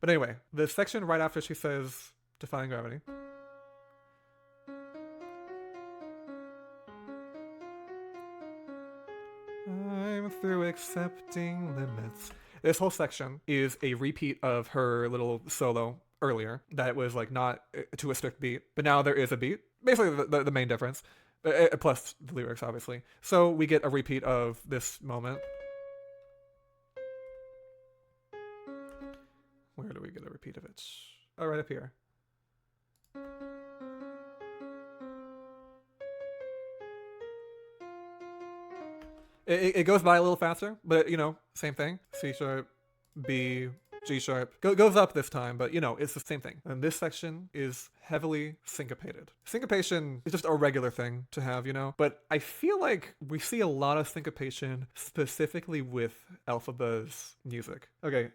But anyway, the section right after she says Defying Gravity. I'm through accepting limits. This whole section is a repeat of her little solo earlier that was like not to a strict beat, but now there is a beat. Basically the main difference, plus the lyrics obviously. So we get a repeat of this moment. Where do we get a repeat of it? Oh, right up here. It goes by a little faster, but you know, same thing. C sharp, B, G sharp. Goes up this time, but you know, it's the same thing. And this section is heavily syncopated. Syncopation is just a regular thing to have, you know, but I feel like we see a lot of syncopation specifically with Elphaba's music. Okay,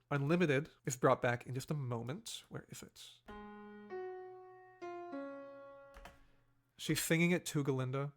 Unlimited is brought back in just a moment. Where is it? She's singing it to Glinda,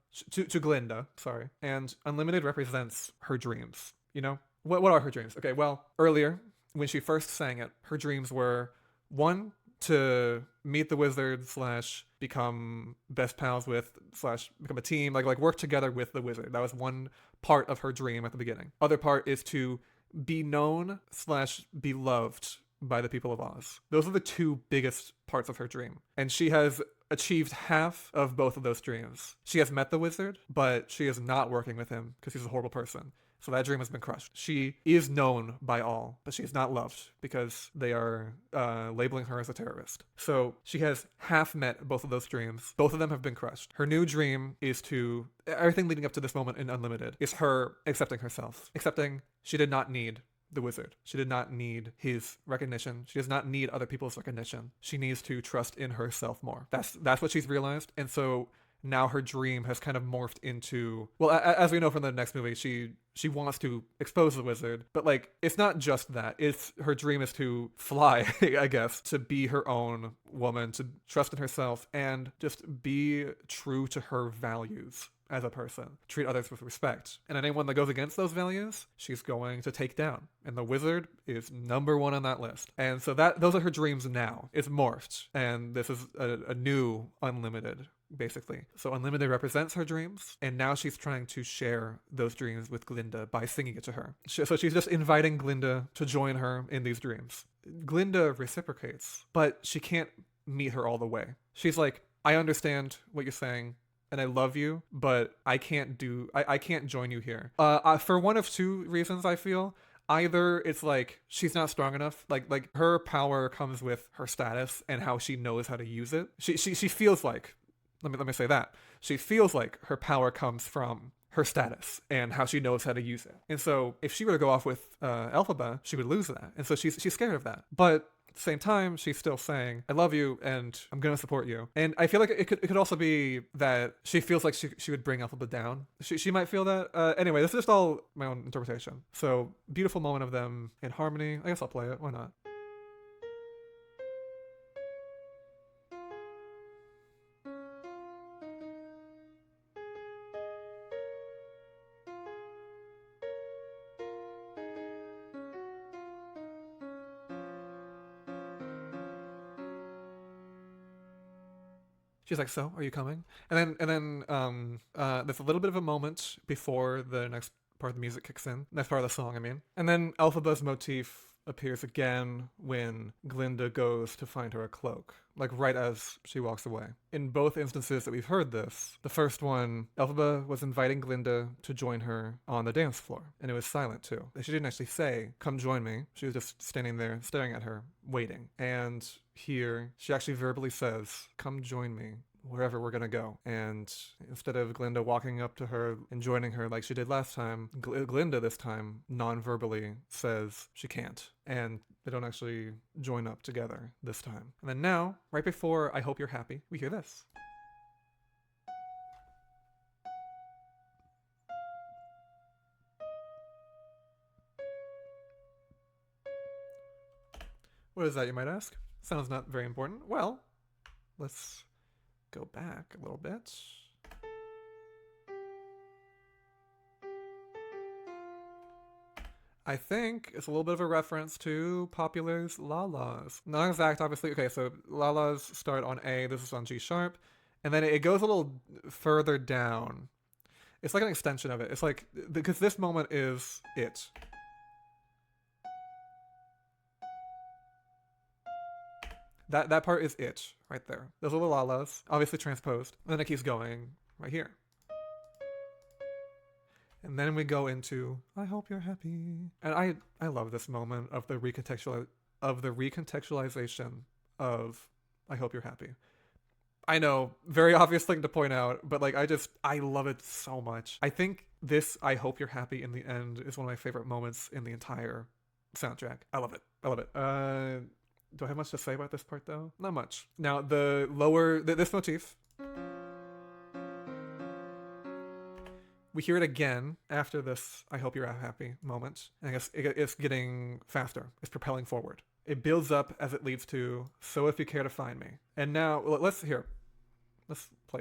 sorry. And Unlimited represents her dreams, you know? What are her dreams? Okay, well, earlier, when she first sang it, her dreams were, 1, to meet the wizard / become best pals with / become a team, like work together with the wizard. That was one part of her dream at the beginning. Other part is to be known / be loved by the people of Oz. Those are the two biggest parts of her dream. And she has achieved half of both of those dreams. She has met the wizard, but she is not working with him because he's a horrible person. So that dream has been crushed. She is known by all, but she is not loved because they are labeling her as a terrorist. So she has half met both of those dreams. Both of them have been crushed. Her new dream is to, everything leading up to this moment in Unlimited, is her accepting herself. Accepting she did not need the wizard. She did not need his recognition. She does not need other people's recognition. She needs to trust in herself more. That's what she's realized. And so now her dream has kind of morphed into, well, as we know from the next movie, she wants to expose the wizard, but like it's not just that. It's her dream is to fly, I guess, to be her own woman, to trust in herself and just be true to her values as a person, treat others with respect. And anyone that goes against those values, she's going to take down. And the wizard is number one on that list. And so those are her dreams now. It's morphed. And this is a new Unlimited, basically. So Unlimited represents her dreams, and now she's trying to share those dreams with Glinda by singing it to her. So she's just inviting Glinda to join her in these dreams. Glinda reciprocates, but she can't meet her all the way. She's like, I understand what you're saying, and I love you, but I can't join you here. For one of two reasons, I feel. Either it's like she's not strong enough, like her power comes with her status and how she knows how to use it. She feels like, let me say that. She feels like her power comes from her status and how she knows how to use it. And so if she were to go off with Elphaba, she would lose that. And so she's scared of that. But at the same time, she's still saying, I love you and I'm going to support you. And I feel like it could also be that she feels like she would bring Elphaba down. She might feel that. Anyway, this is just all my own interpretation. So beautiful moment of them in harmony. I guess I'll play it. Why not? She's like, so, are you coming? And then there's a little bit of a moment before the next part of the music kicks in. Next part of the song, I mean. And then Elphaba's motif appears again when Glinda goes to find her a cloak, like right as she walks away. In both instances that we've heard this, the first one, Elphaba was inviting Glinda to join her on the dance floor, and it was silent too. She didn't actually say, come join me. She was just standing there staring at her, waiting. And here, she actually verbally says, come join me wherever we're gonna go. And instead of Glinda walking up to her and joining her like she did last time, Glinda this time non-verbally says she can't. And they don't actually join up together this time. And then now, right before I Hope You're Happy, we hear this. What is that, you might ask? Sounds not very important. Well, let's go back a little bit. I think it's a little bit of a reference to Popular's La La's. Not exact, obviously. Okay, so La La's start on A, this is on G sharp, and then it goes a little further down. It's like an extension of it. It's like, because this moment is it. That part is it, right there. Those little la-las, obviously transposed. And then it keeps going right here. And then we go into I Hope You're Happy. And I love this moment of the recontextualization of I Hope You're Happy. I know, very obvious thing to point out, but like I love it so much. I think this I Hope You're Happy in the end is one of my favorite moments in the entire soundtrack. I love it. I love it. Do I have much to say about this part though? Not much. Now the lower, this motif, we hear it again after this I Hope You're Happy moment. And I guess it's getting faster. It's propelling forward. It builds up as it leads to So If You Care to Find Me. And now, let's play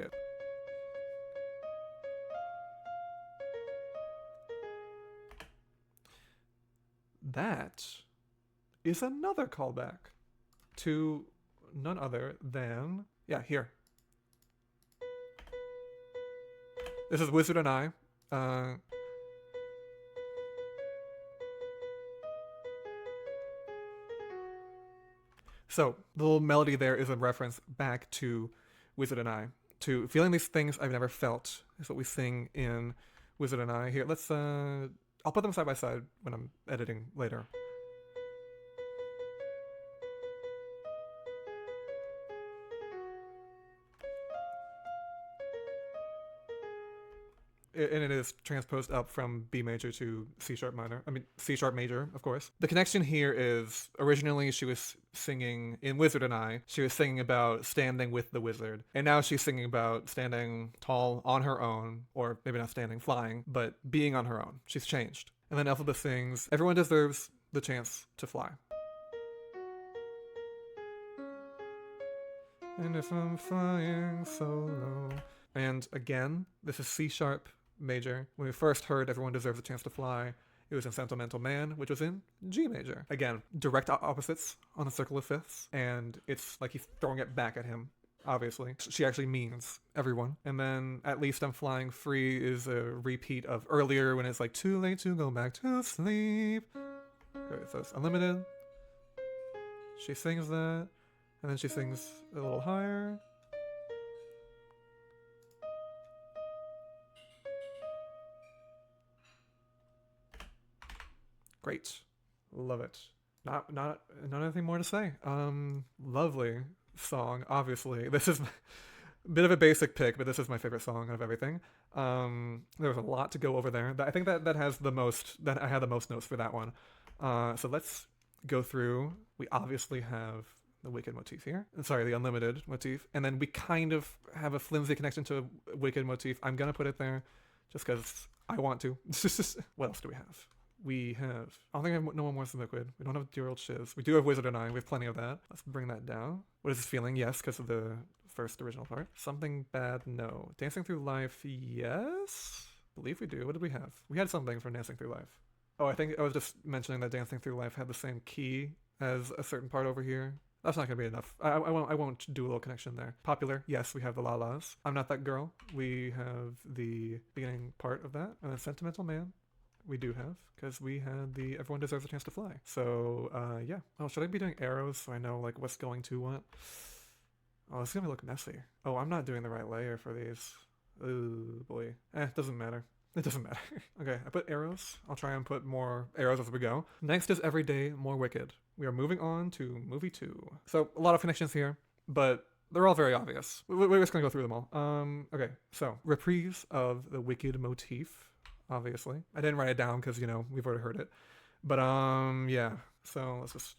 it. That is another callback to none other than, yeah, here. This is Wizard and I. So the little melody there is a reference back to Wizard and I, to feeling these things I've never felt is what we sing in Wizard and I. Here, let's I'll put them side by side when I'm editing later. And it is transposed up from B major to C sharp minor. I mean, C sharp major, of course. The connection here is originally she was singing in Wizard and I, she was singing about standing with the wizard. And now she's singing about standing tall on her own, or maybe not standing, flying, but being on her own. She's changed. And then Elphaba sings, everyone deserves the chance to fly. And if I'm flying so low. And again, this is C sharp major. When we first heard Everyone Deserves a Chance to Fly, it was in Sentimental Man, which was in G major. Again, direct opposites on a circle of fifths, and it's like he's throwing it back at him, obviously. She actually means everyone. And then At Least I'm Flying Free is a repeat of earlier when it's like too late to go back to sleep. Okay, so it's Unlimited. She sings that, and then she sings a little higher. Great. Love it. Not anything more to say. Lovely song, obviously. This is a bit of a basic pick, but this is my favorite song of everything. There was a lot to go over there. I think that has the most, that I had the most notes for that one. So let's go through. We obviously have the Wicked motif here. Sorry, the Unlimited motif. And then we kind of have a flimsy connection to a Wicked motif. I'm gonna put it there just because I want to. What else do we have? We have, I don't think I have No One Mourns the Wicked. We don't have Dear Old Shiz. We do have Wizard and I. We have plenty of that. Let's bring that down. What is this feeling? Yes, because of the first original part. Something Bad? No. Dancing Through Life? Yes. I believe we do. What did we have? We had something from Dancing Through Life. Oh, I think I was just mentioning that Dancing Through Life had the same key as a certain part over here. That's not going to be enough. I won't do a little connection there. Popular, yes, we have the La-Las. I'm Not That Girl. We have the beginning part of that. And then Sentimental Man, we do have, because we had the Everyone Deserves a Chance to Fly. So, yeah. Oh, should I be doing arrows so I know, like, what's going to what? Oh, it's going to look messy. Oh, I'm not doing the right layer for these. Oh, boy. Doesn't matter. It doesn't matter. Okay, I put arrows. I'll try and put more arrows as we go. Next is Every Day More Wicked. We are moving on to movie 2. So, a lot of connections here, but they're all very obvious. We're just going to go through them all. Okay, so, reprise of the Wicked motif, obviously. I didn't write it down because, you know, we've already heard it. But, yeah. So, let's just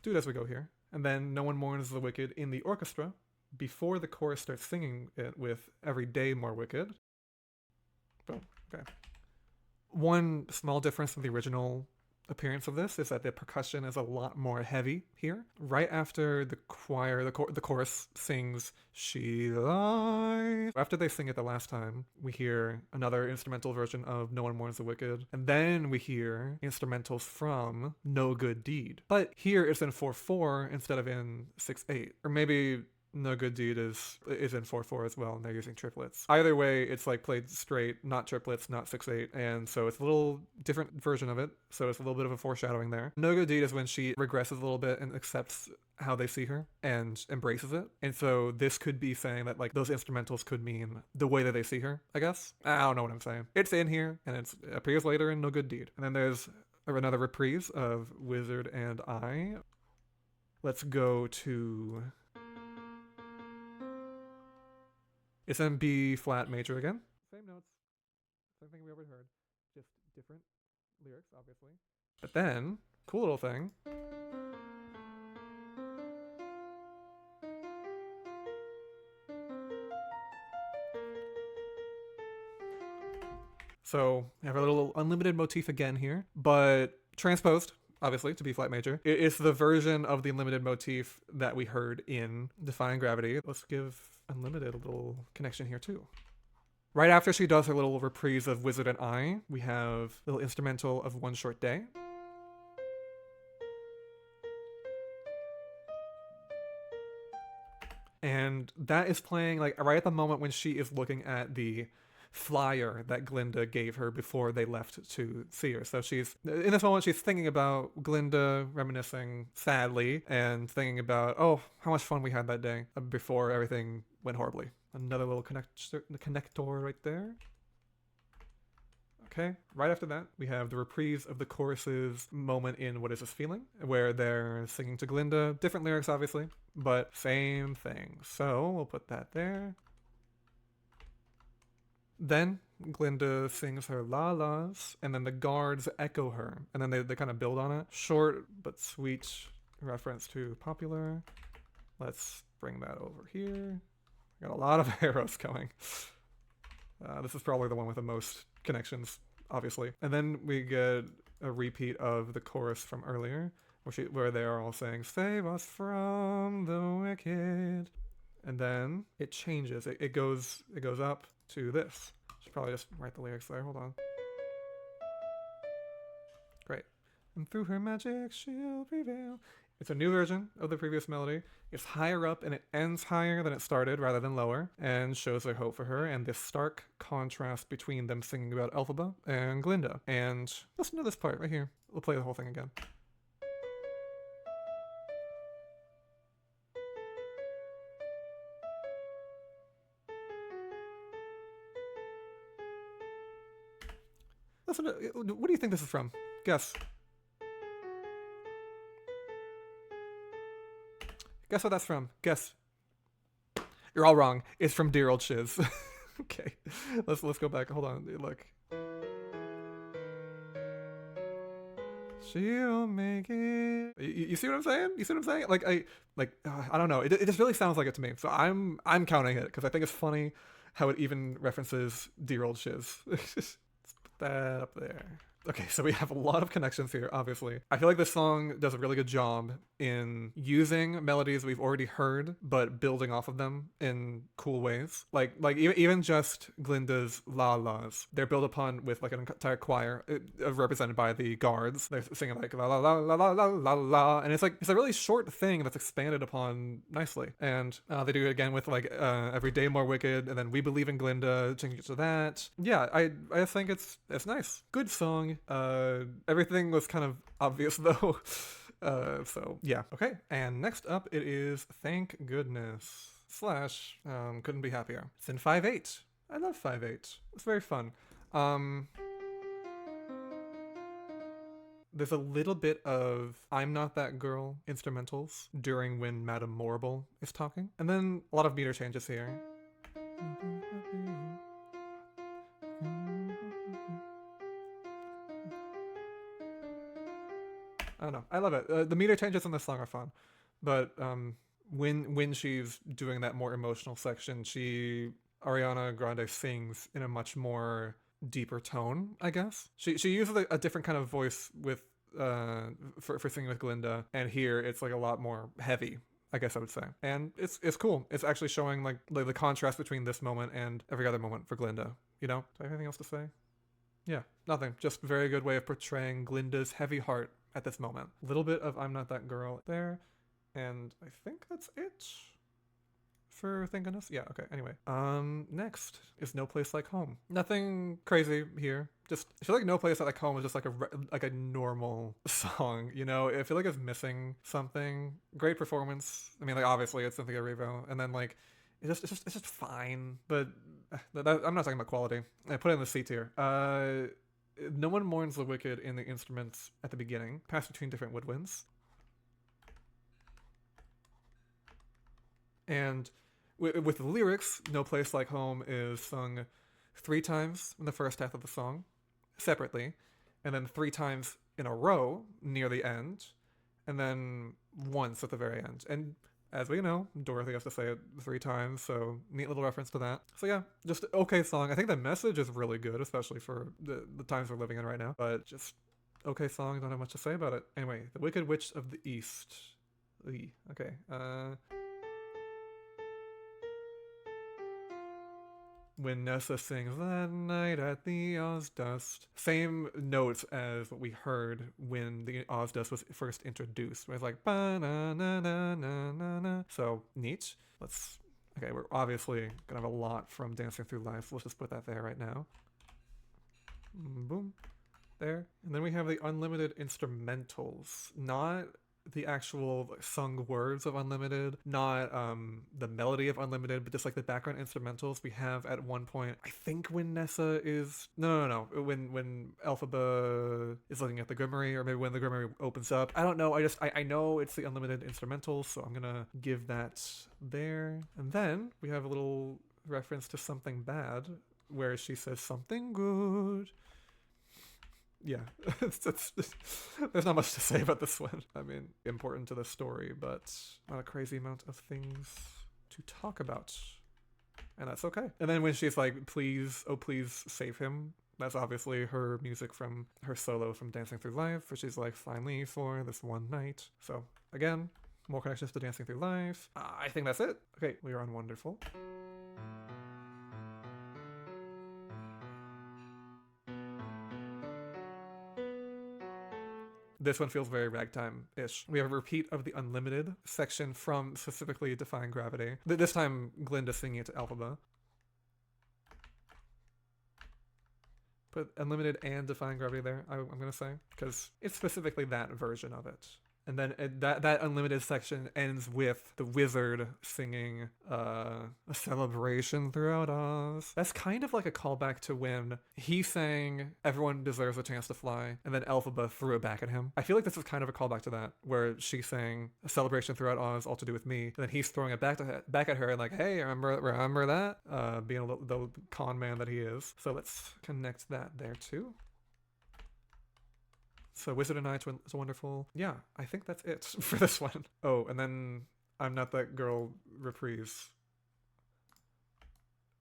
do it as we go here. And then No One Mourns the Wicked in the orchestra before the chorus starts singing it with Every Day More Wicked. Boom. Okay. One small difference from the original appearance of this is that the percussion is a lot more heavy here. Right after the choir, the chorus sings She Lies. After they sing it the last time, we hear another instrumental version of No One Mourns the Wicked. And then we hear instrumentals from No Good Deed. But here it's in 4/4 instead of in 6/8. Or maybe No Good Deed is in 4/4 as well, and they're using triplets. Either way, it's like played straight, not triplets, not 6/8, and so it's a little different version of it, so it's a little bit of a foreshadowing there. No Good Deed is when she regresses a little bit and accepts how they see her and embraces it, and so this could be saying that like those instrumentals could mean the way that they see her, I guess. I don't know what I'm saying. It's in here, and it appears later in No Good Deed. And then there's another reprise of Wizard and I. Let's go to... It's in B flat major again. Same notes. Same thing we already heard. Just different lyrics, obviously. But then, cool little thing. So, we have a little unlimited motif again here, but transposed, obviously, to B flat major. It's the version of the unlimited motif that we heard in Defying Gravity. Let's give Unlimited a little connection here too. Right after she does her little reprise of Wizard and I, we have a little instrumental of One Short Day. And that is playing like right at the moment when she is looking at the flyer that Glinda gave her before they left to see her. So she's in this moment, she's thinking about Glinda, reminiscing sadly, and thinking about, oh, how much fun we had that day before everything went horribly. Another little connector right there. Okay, right after that, we have the reprise of the chorus's moment in What Is This Feeling, where they're singing to Glinda. Different lyrics, obviously, but same thing. So we'll put that there. Then Glinda sings her la-las, and then the guards echo her, and then they kind of build on it. Short but sweet reference to Popular. Let's bring that over here. Got a lot of arrows coming. This is probably the one with the most connections, obviously. And then we get a repeat of the chorus from earlier, where they are all saying, "Save us from the wicked." And then it changes. It goes up to this. Should probably just write the lyrics there. Hold on. Great. And through her magic she'll prevail. It's a new version of the previous melody. It's higher up and it ends higher than it started rather than lower, and shows their hope for her and this stark contrast between them singing about Elphaba and Glinda. And listen to this part right here. We'll play the whole thing again. Listen to, what do you think this is from? Guess. Guess what that's from? Guess. You're all wrong. It's from Dear Old Shiz. Okay, let's go back. Hold on. Look. She'll make it. You see what I'm saying? You see what I'm saying? I don't know. It just really sounds like it to me. So I'm counting it because I think it's funny how it even references Dear Old Shiz. Let's put that up there. Okay, so we have a lot of connections here, obviously. I feel like this song does a really good job in using melodies we've already heard, but building off of them in cool ways. Like even just Glinda's la-las, they're built upon with like an entire choir represented by the guards. They're singing like la la la la la la la la, and it's a really short thing that's expanded upon nicely. And they do it again with like Every Day More Wicked, and then We Believe in Glinda, changing it to that. Yeah, I think it's nice. Good song. Everything was kind of obvious though. So yeah. Okay, and next up it is Thank Goodness / Couldn't Be Happier. It's in 5/8. I love 5/8. It's very fun. There's a little bit of I'm Not That Girl instrumentals during when Madame Morrible is talking, and then a lot of meter changes here. I don't know. I love it. The meter changes in this song are fun, but when she's doing that more emotional section, Ariana Grande sings in a much more deeper tone, I guess. She uses a different kind of voice with for singing with Glinda, and here it's like a lot more heavy, I guess I would say. And it's cool. It's actually showing like the contrast between this moment and every other moment for Glinda. You know? Do I have anything else to say? Yeah, nothing. Just very good way of portraying Glinda's heavy heart at this moment. A little bit of I'm Not That Girl there, and I think that's it for Thank Goodness. Yeah, okay, anyway. Next is No Place Like Home. Nothing crazy here. Just, I feel like No Place Like Home is just like a normal song, you know? I feel like it's missing something. Great performance. I mean, like, obviously it's Cynthia Erivo, and then like, it's just fine, but I'm not talking about quality. I put it in the C tier. No One Mourns the Wicked in the instruments at the beginning, pass between different woodwinds. And with the lyrics, No Place Like Home is sung 3 times in the first half of the song, separately, and then 3 times in a row near the end, and then once at the very end. And as we know, Dorothy has to say it 3 times, so neat little reference to that. So yeah, just okay song. I think the message is really good, especially for the times we're living in right now. But just okay song, don't have much to say about it. Anyway, The Wicked Witch of the East. Okay. when Nessa sings that night at the Ozdust, same notes as what we heard when the Ozdust was first introduced. It was like ba na na na na na na. So neat. Okay, we're obviously gonna have a lot from Dancing Through Life. So let's just put that there right now. Boom. There. And then we have the unlimited instrumentals, not the actual sung words of Unlimited, not the melody of Unlimited, but just like the background instrumentals we have at one point. I think when Nessa is no, when Elphaba is looking at the Grimoire, or maybe when the Grimoire opens up. I don't know. I know it's the Unlimited instrumentals, so I'm gonna give that there. And then we have a little reference to Something Bad, where she says something good. Yeah, there's not much to say about this one. I mean, important to the story, but not a crazy amount of things to talk about. And that's okay. And then when she's like, please, oh please save him, that's obviously her music from her solo from Dancing Through Life, where she's like, finally for this one night. So again, more connections to Dancing Through Life. I think that's it. Okay, we are on Wonderful. This one feels very ragtime-ish. We have a repeat of the Unlimited section from specifically Defying Gravity. This time, Glinda singing it to Elphaba. Put Unlimited and Defying Gravity there, I'm gonna say, because it's specifically that version of it. And then that Unlimited section ends with the wizard singing a celebration throughout Oz. That's kind of like a callback to when he sang Everyone Deserves a Chance to Fly, and then Elphaba threw it back at him. I feel like this is kind of a callback to that, where she sang a celebration throughout Oz, all to do with me, and then he's throwing it back at her and like, hey, remember that? Being the con man that he is. So let's connect that there too. So Wizard and I is Wonderful. Yeah, I think that's it for this one. Oh, and then I'm Not That Girl reprise.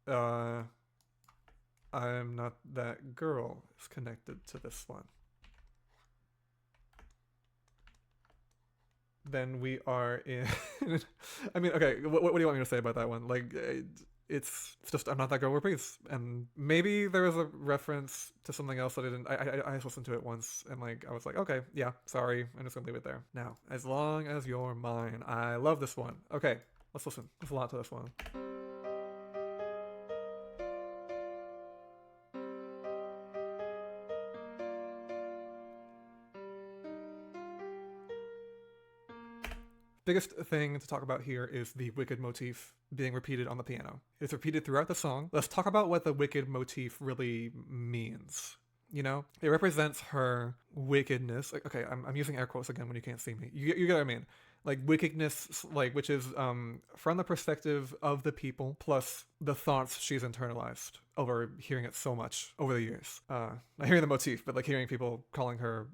I'm Not That Girl is connected to this one. Then we are in... I mean, okay, what do you want me to say about that one? Like... It's just I'm Not That Girl reprise, and maybe there was a reference to something else that I didn't. I just listened to it once, and like I was like, okay, yeah, sorry, I'm just gonna leave it there. Now, As Long As You're Mine, I love this one. Okay, let's listen. There's a lot to this one. Biggest thing to talk about here is the Wicked motif being repeated on the piano. It's repeated throughout the song. Let's talk about what the Wicked motif really means. You know, it represents her wickedness. Like, okay, I'm using air quotes again when you can't see me. You get what I mean? Like wickedness, like which is from the perspective of the people, plus the thoughts she's internalized over hearing it so much over the years. Not hearing the motif, but like hearing people calling her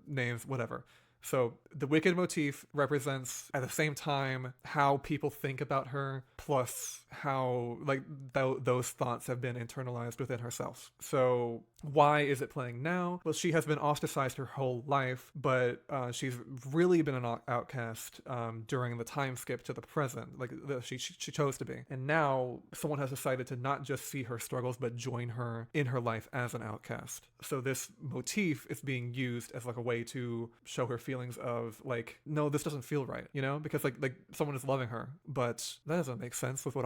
names, whatever. So the Wicked motif represents at the same time how people think about her, plus how like those thoughts have been internalized within herself. So why is it playing now? Well, she has been ostracized her whole life, but she's really been an outcast during the time skip to the present, like she chose to be. And now someone has decided to not just see her struggles, but join her in her life as an outcast. So this motif is being used as like a way to show her feelings of like, no, this doesn't feel right, you know, because like someone is loving her, but that doesn't make sense with what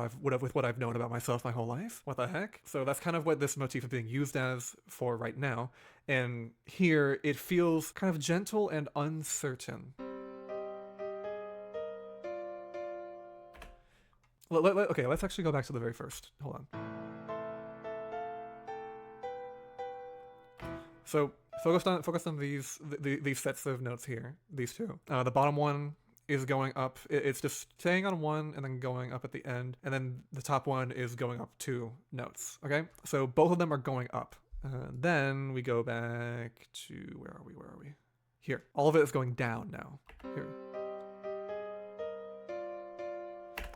I've known about myself my whole life. What the heck? So that's kind of what this motif is being used as for right now. And here it feels kind of gentle and uncertain. Okay, let's actually go back to the very first. Hold on. So focus on these sets of notes here. These two. The bottom one is going up. It's just staying on one and then going up at the end, and then the top one is going up 2 notes. Okay, so both of them are going up. Then we go back to where are we? Here. All of it is going down now. Here.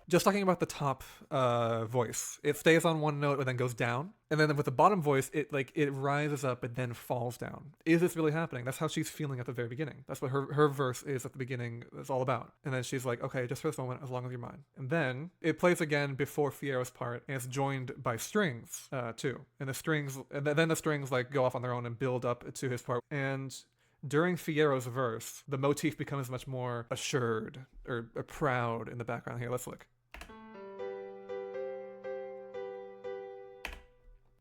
Just talking about the top voice, it stays on one note and then goes down, and then with the bottom voice, it rises up and then falls down. Is this really happening? That's how she's feeling at the very beginning. That's what her verse is at the beginning. It's all about. And then she's like, okay, just for this moment, as long as you're mine. And then it plays again before Fiero's part, and it's joined by strings too. And then the strings like go off on their own and build up to his part. And during Fiero's verse, the motif becomes much more assured or proud in the background here. Let's look.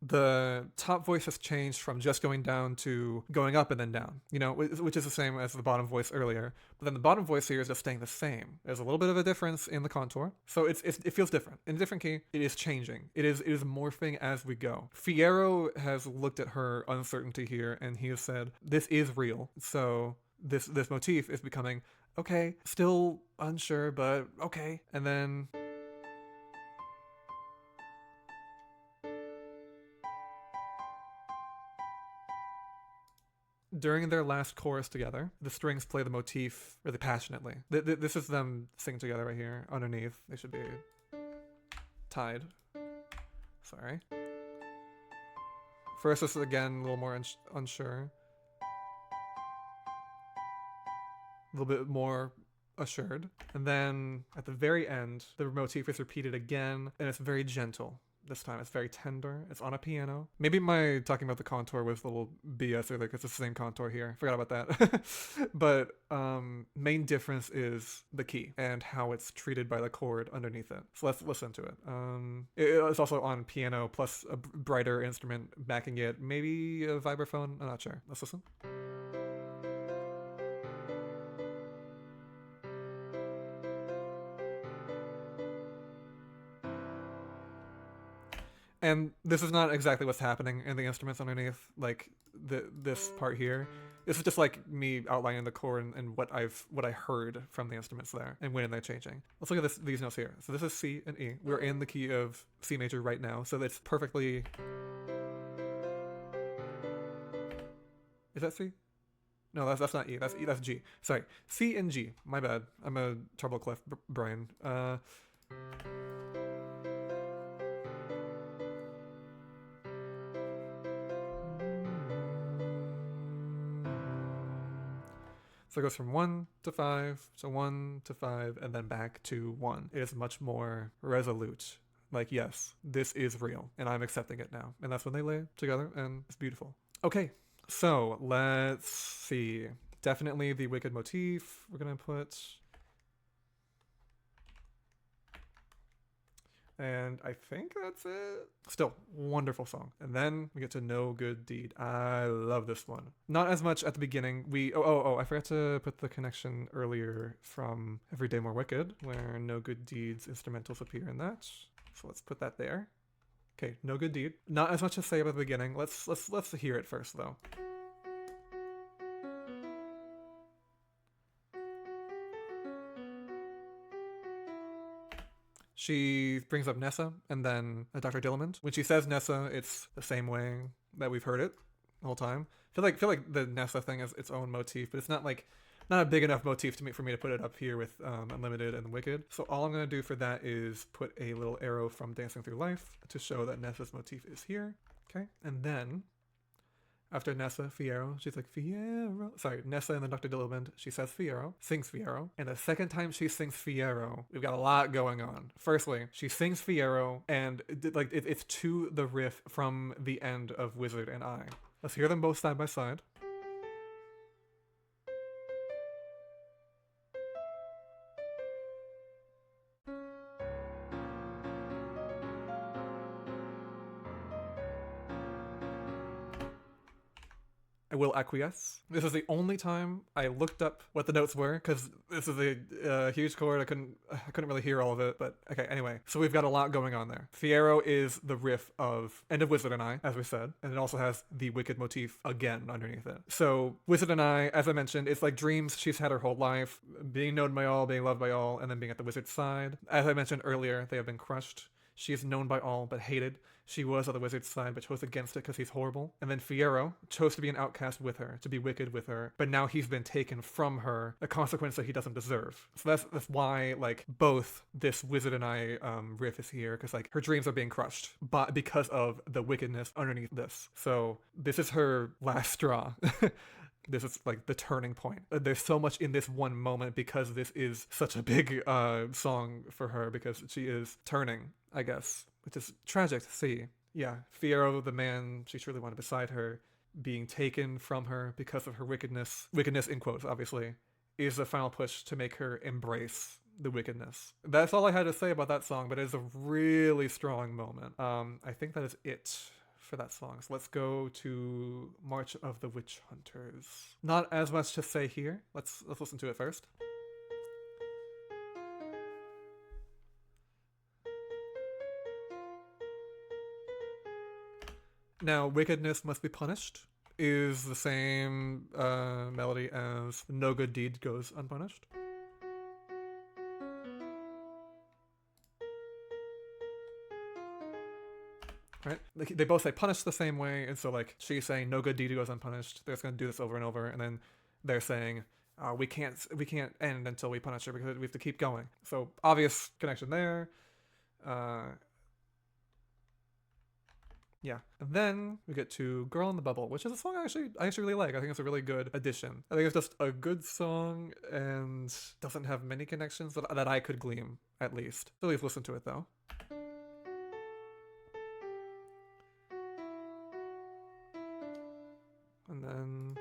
The top voice has changed from just going down to going up and then down, which is the same as the bottom voice earlier. But then the bottom voice here is just staying the same. There's a little bit of a difference in the contour, so it feels different. In a different key, it is changing. It is morphing as we go. Fiero has looked at her uncertainty here, and he has said, this is real. So this motif is becoming, okay, still unsure, but okay. And then during their last chorus together, the strings play the motif really passionately. This is them singing together right here. Underneath, they should be tied. Sorry. First, this is again a little more unsure. A little bit more assured. And then at the very end, the motif is repeated again, and it's very gentle. This time it's very tender. It's on a piano. Maybe my talking about the contour was a little BS earlier because it's the same contour here. Forgot about that. But main difference is the key and how it's treated by the chord underneath it. So let's listen to it. It's also on piano plus a brighter instrument backing it. Maybe a vibraphone. I'm not sure. Let's listen. And this is not exactly what's happening in the instruments underneath, like this part here. This is just like me outlining the chord and what I heard from the instruments there and when they're changing. Let's look at these notes here. So this is C and E. We're in the key of C major right now, so that's perfectly. Is that C? No, that's not E. That's E. That's G. Sorry, C and G. My bad. I'm a treble clef brain. So it goes from 1 to 5 to 1 to 5 and then back to 1. It is much more resolute. Like, yes, this is real and I'm accepting it now. And that's when they lay together and it's beautiful. Okay, so let's see. Definitely the Wicked motif we're going to put. And I think that's it. Still, wonderful song. And then we get to No Good Deed. I love this one. Not as much at the beginning. I forgot to put the connection earlier from Every Day More Wicked, where No Good Deeds instrumentals appear in that. So let's put that there. Okay, No Good Deed. Not as much to say about the beginning. Let's hear it first, though. She brings up Nessa and then Dr. Dillamond. When she says Nessa, it's the same way that we've heard it the whole time. I feel like the Nessa thing is its own motif, but it's not a big enough motif for me to put it up here with Unlimited and Wicked. So all I'm gonna do for that is put a little arrow from Dancing Through Life to show that Nessa's motif is here. Okay, and then after Nessa, Fiero, she's like, Fiero. Sorry, Nessa and then Dr. Dillamond, she says Fiero, sings Fiero. And the second time she sings Fiero, we've got a lot going on. Firstly, she sings Fiero, and it's to the riff from the end of Wizard and I. Let's hear them both side by side. I will acquiesce. This is the only time I looked up what the notes were because this is a huge chord. I couldn't really hear all of it, but okay. Anyway, so we've got a lot going on there. Fiero is the riff of End of Wizard and I, as we said, and it also has the Wicked motif again underneath it. So Wizard and I, as I mentioned, it's like dreams she's had her whole life, being known by all, being loved by all, and then being at the Wizard's side. As I mentioned earlier, they have been crushed. She is known by all but hated. She was on the wizard's side but chose against it because he's horrible. And then Fiyero chose to be an outcast with her, to be wicked with her, but now he's been taken from her, a consequence that he doesn't deserve. So that's why, like, both this wizard and I riff is here, because, like, her dreams are being crushed but because of the wickedness underneath this. So this is her last straw. This is like the turning point. There's so much in this one moment because this is such a big song for her, because she is turning, I guess, which is tragic to see. Yeah, Fiyero, the man she truly wanted beside her, being taken from her because of her wickedness in quotes, obviously, is the final push to make her embrace the wickedness. That's all I had to say about that song, but it is a really strong moment. I think that is it for that song. So let's go to March of the Witch Hunters. Not as much to say here. Let's listen to it first. Now, wickedness must be punished is the same melody as no good deed goes unpunished. Right? They both say punish the same way, and so, like, she's saying no good deed goes unpunished. They're just gonna do this over and over, and then they're saying we can't end until we punish her because we have to keep going. So obvious connection there. Yeah. And then we get to Girl in the Bubble, which is a song I actually really like. I think it's a really good addition. I think it's just a good song and doesn't have many connections that I could glean, at least. So please listen to it, though. And then...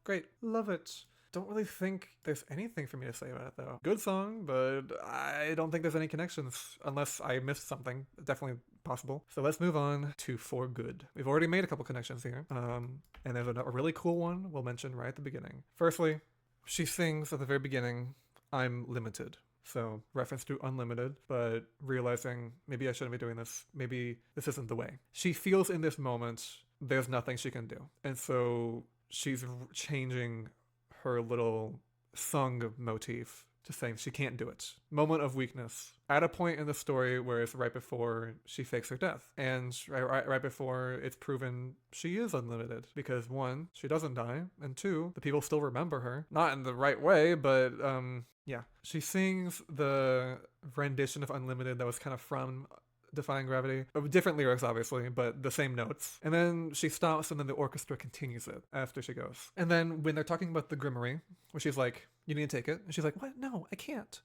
great. Love it. Don't really think there's anything for me to say about it, though. Good song, but I don't think there's any connections, unless I missed something. Definitely possible. So let's move on to For Good. We've already made a couple connections here, and there's a really cool one we'll mention right at the beginning. Firstly, she sings at the very beginning, I'm limited. So reference to unlimited, but realizing maybe I shouldn't be doing this. Maybe this isn't the way. She feels in this moment there's nothing she can do. And so she's changing her little sung motif to saying she can't do it. Moment of weakness. At a point in the story where it's right before she fakes her death. And right before it's proven she is unlimited. Because one, she doesn't die. And two, the people still remember her. Not in the right way, but yeah. She sings the rendition of Unlimited that was kind of from Defying Gravity. Different lyrics, obviously, but the same notes. And then she stops, and then the orchestra continues it after she goes. And then when they're talking about the Grimoire, where she's like, you need to take it. And she's like, what? No, I can't.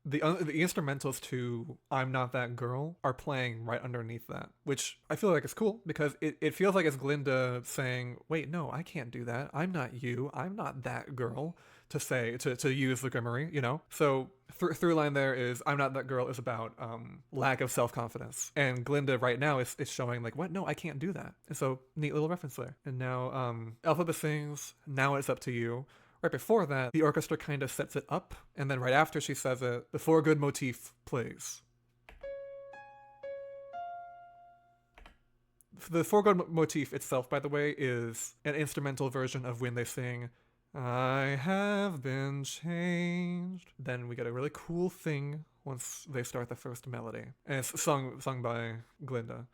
The instrumentals to I'm Not That Girl are playing right underneath that, which I feel like is cool because it feels like it's Glinda saying, wait, no, I can't do that. I'm not you. I'm not that girl to use the Grimoire, you know? So through line there is I'm Not That Girl is about lack of self-confidence. And Glinda right now is showing like, what? No, I can't do that. And so neat little reference there. And now Elphaba sings, Now It's Up to You. Right before that, the orchestra kind of sets it up, and then right after she says it, the For Good motif plays. The For Good motif itself, by the way, is an instrumental version of when they sing, I have been changed. Then we get a really cool thing once they start the first melody. And it's sung by Glinda.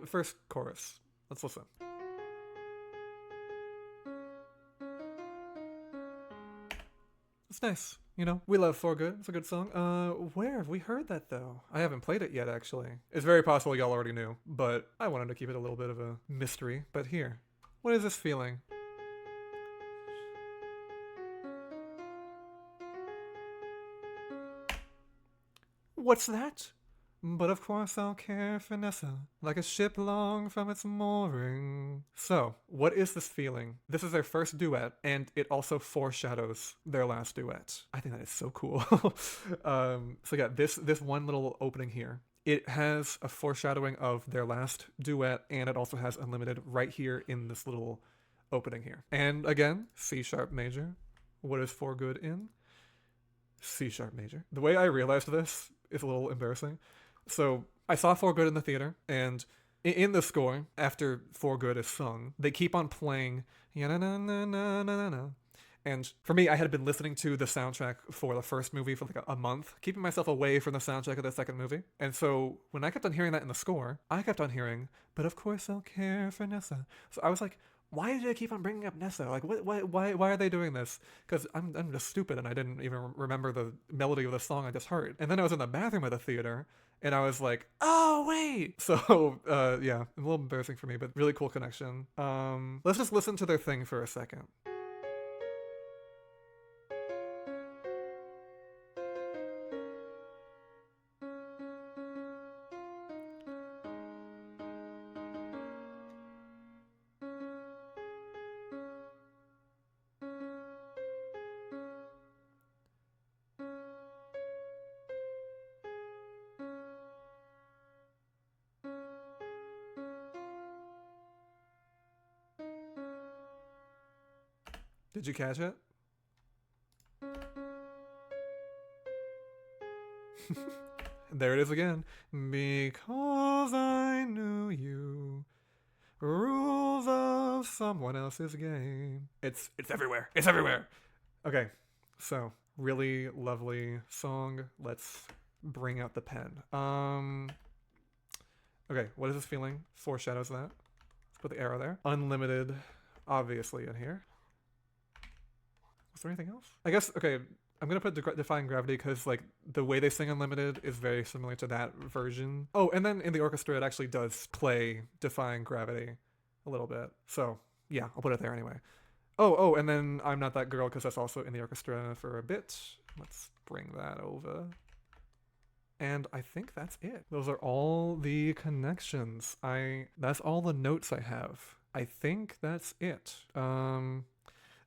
First chorus. Let's listen. It's nice, you know? We love For Good. It's a good song. Where have we heard that, though? I haven't played it yet, actually. It's very possible y'all already knew, but I wanted to keep it a little bit of a mystery. But here, what is this feeling? What's that? But of course I'll care for Nessa, like a ship long from its mooring. So, what is this feeling? This is their first duet, and it also foreshadows their last duet. I think that is so cool. So yeah, this one little opening here, it has a foreshadowing of their last duet, and it also has Unlimited right here in this little opening here. And again, C sharp major. What is For Good in? C sharp major. The way I realized this is a little embarrassing. So I saw For Good in the theater, and in the score, after For Good is sung, they keep on playing, ya-na-na-na-na-na-na, And for me, I had been listening to the soundtrack for the first movie for like a month, keeping myself away from the soundtrack of the second movie. And so when I kept on hearing that in the score, I kept on hearing, but of course I'll care for Nessa. So I was like, why do they keep on bringing up Nessa? Like, why are they doing this? Because I'm just stupid and I didn't even remember the melody of the song I just heard. And then I was in the bathroom of the theater and I was like, oh, wait. So, yeah, a little embarrassing for me, but really cool connection. Let's just listen to their thing for a second. Did you catch it? There it is again. Because I knew you. Rules of someone else's game. It's everywhere. It's everywhere. Okay, so really lovely song. Let's bring out the pen. Okay, what is this feeling? Foreshadows that. Let's put the arrow there. Unlimited, obviously, in here. Was there anything else? I guess, okay, I'm gonna put Defying Gravity because like the way they sing Unlimited is very similar to that version. Oh, and then in the orchestra it actually does play Defying Gravity a little bit. So yeah, I'll put it there anyway. Oh, and then I'm Not That Girl because that's also in the orchestra for a bit. Let's bring that over. And I think that's it. Those are all the connections. That's all the notes I have. I think that's it.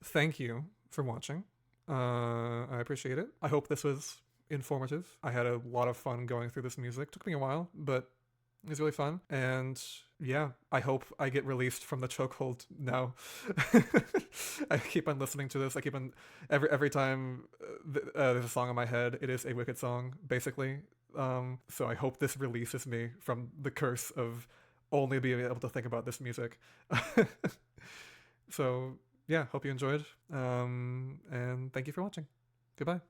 Thank you for watching. I appreciate it. I hope this was informative. I had a lot of fun going through this music. Took me a while, but it was really fun. And yeah, I hope I get released from the chokehold now. I keep on listening to this. I keep on every time there's a song in my head. It is a Wicked song, basically. So I hope this releases me from the curse of only being able to think about this music. So yeah, hope you enjoyed. And thank you for watching. Goodbye.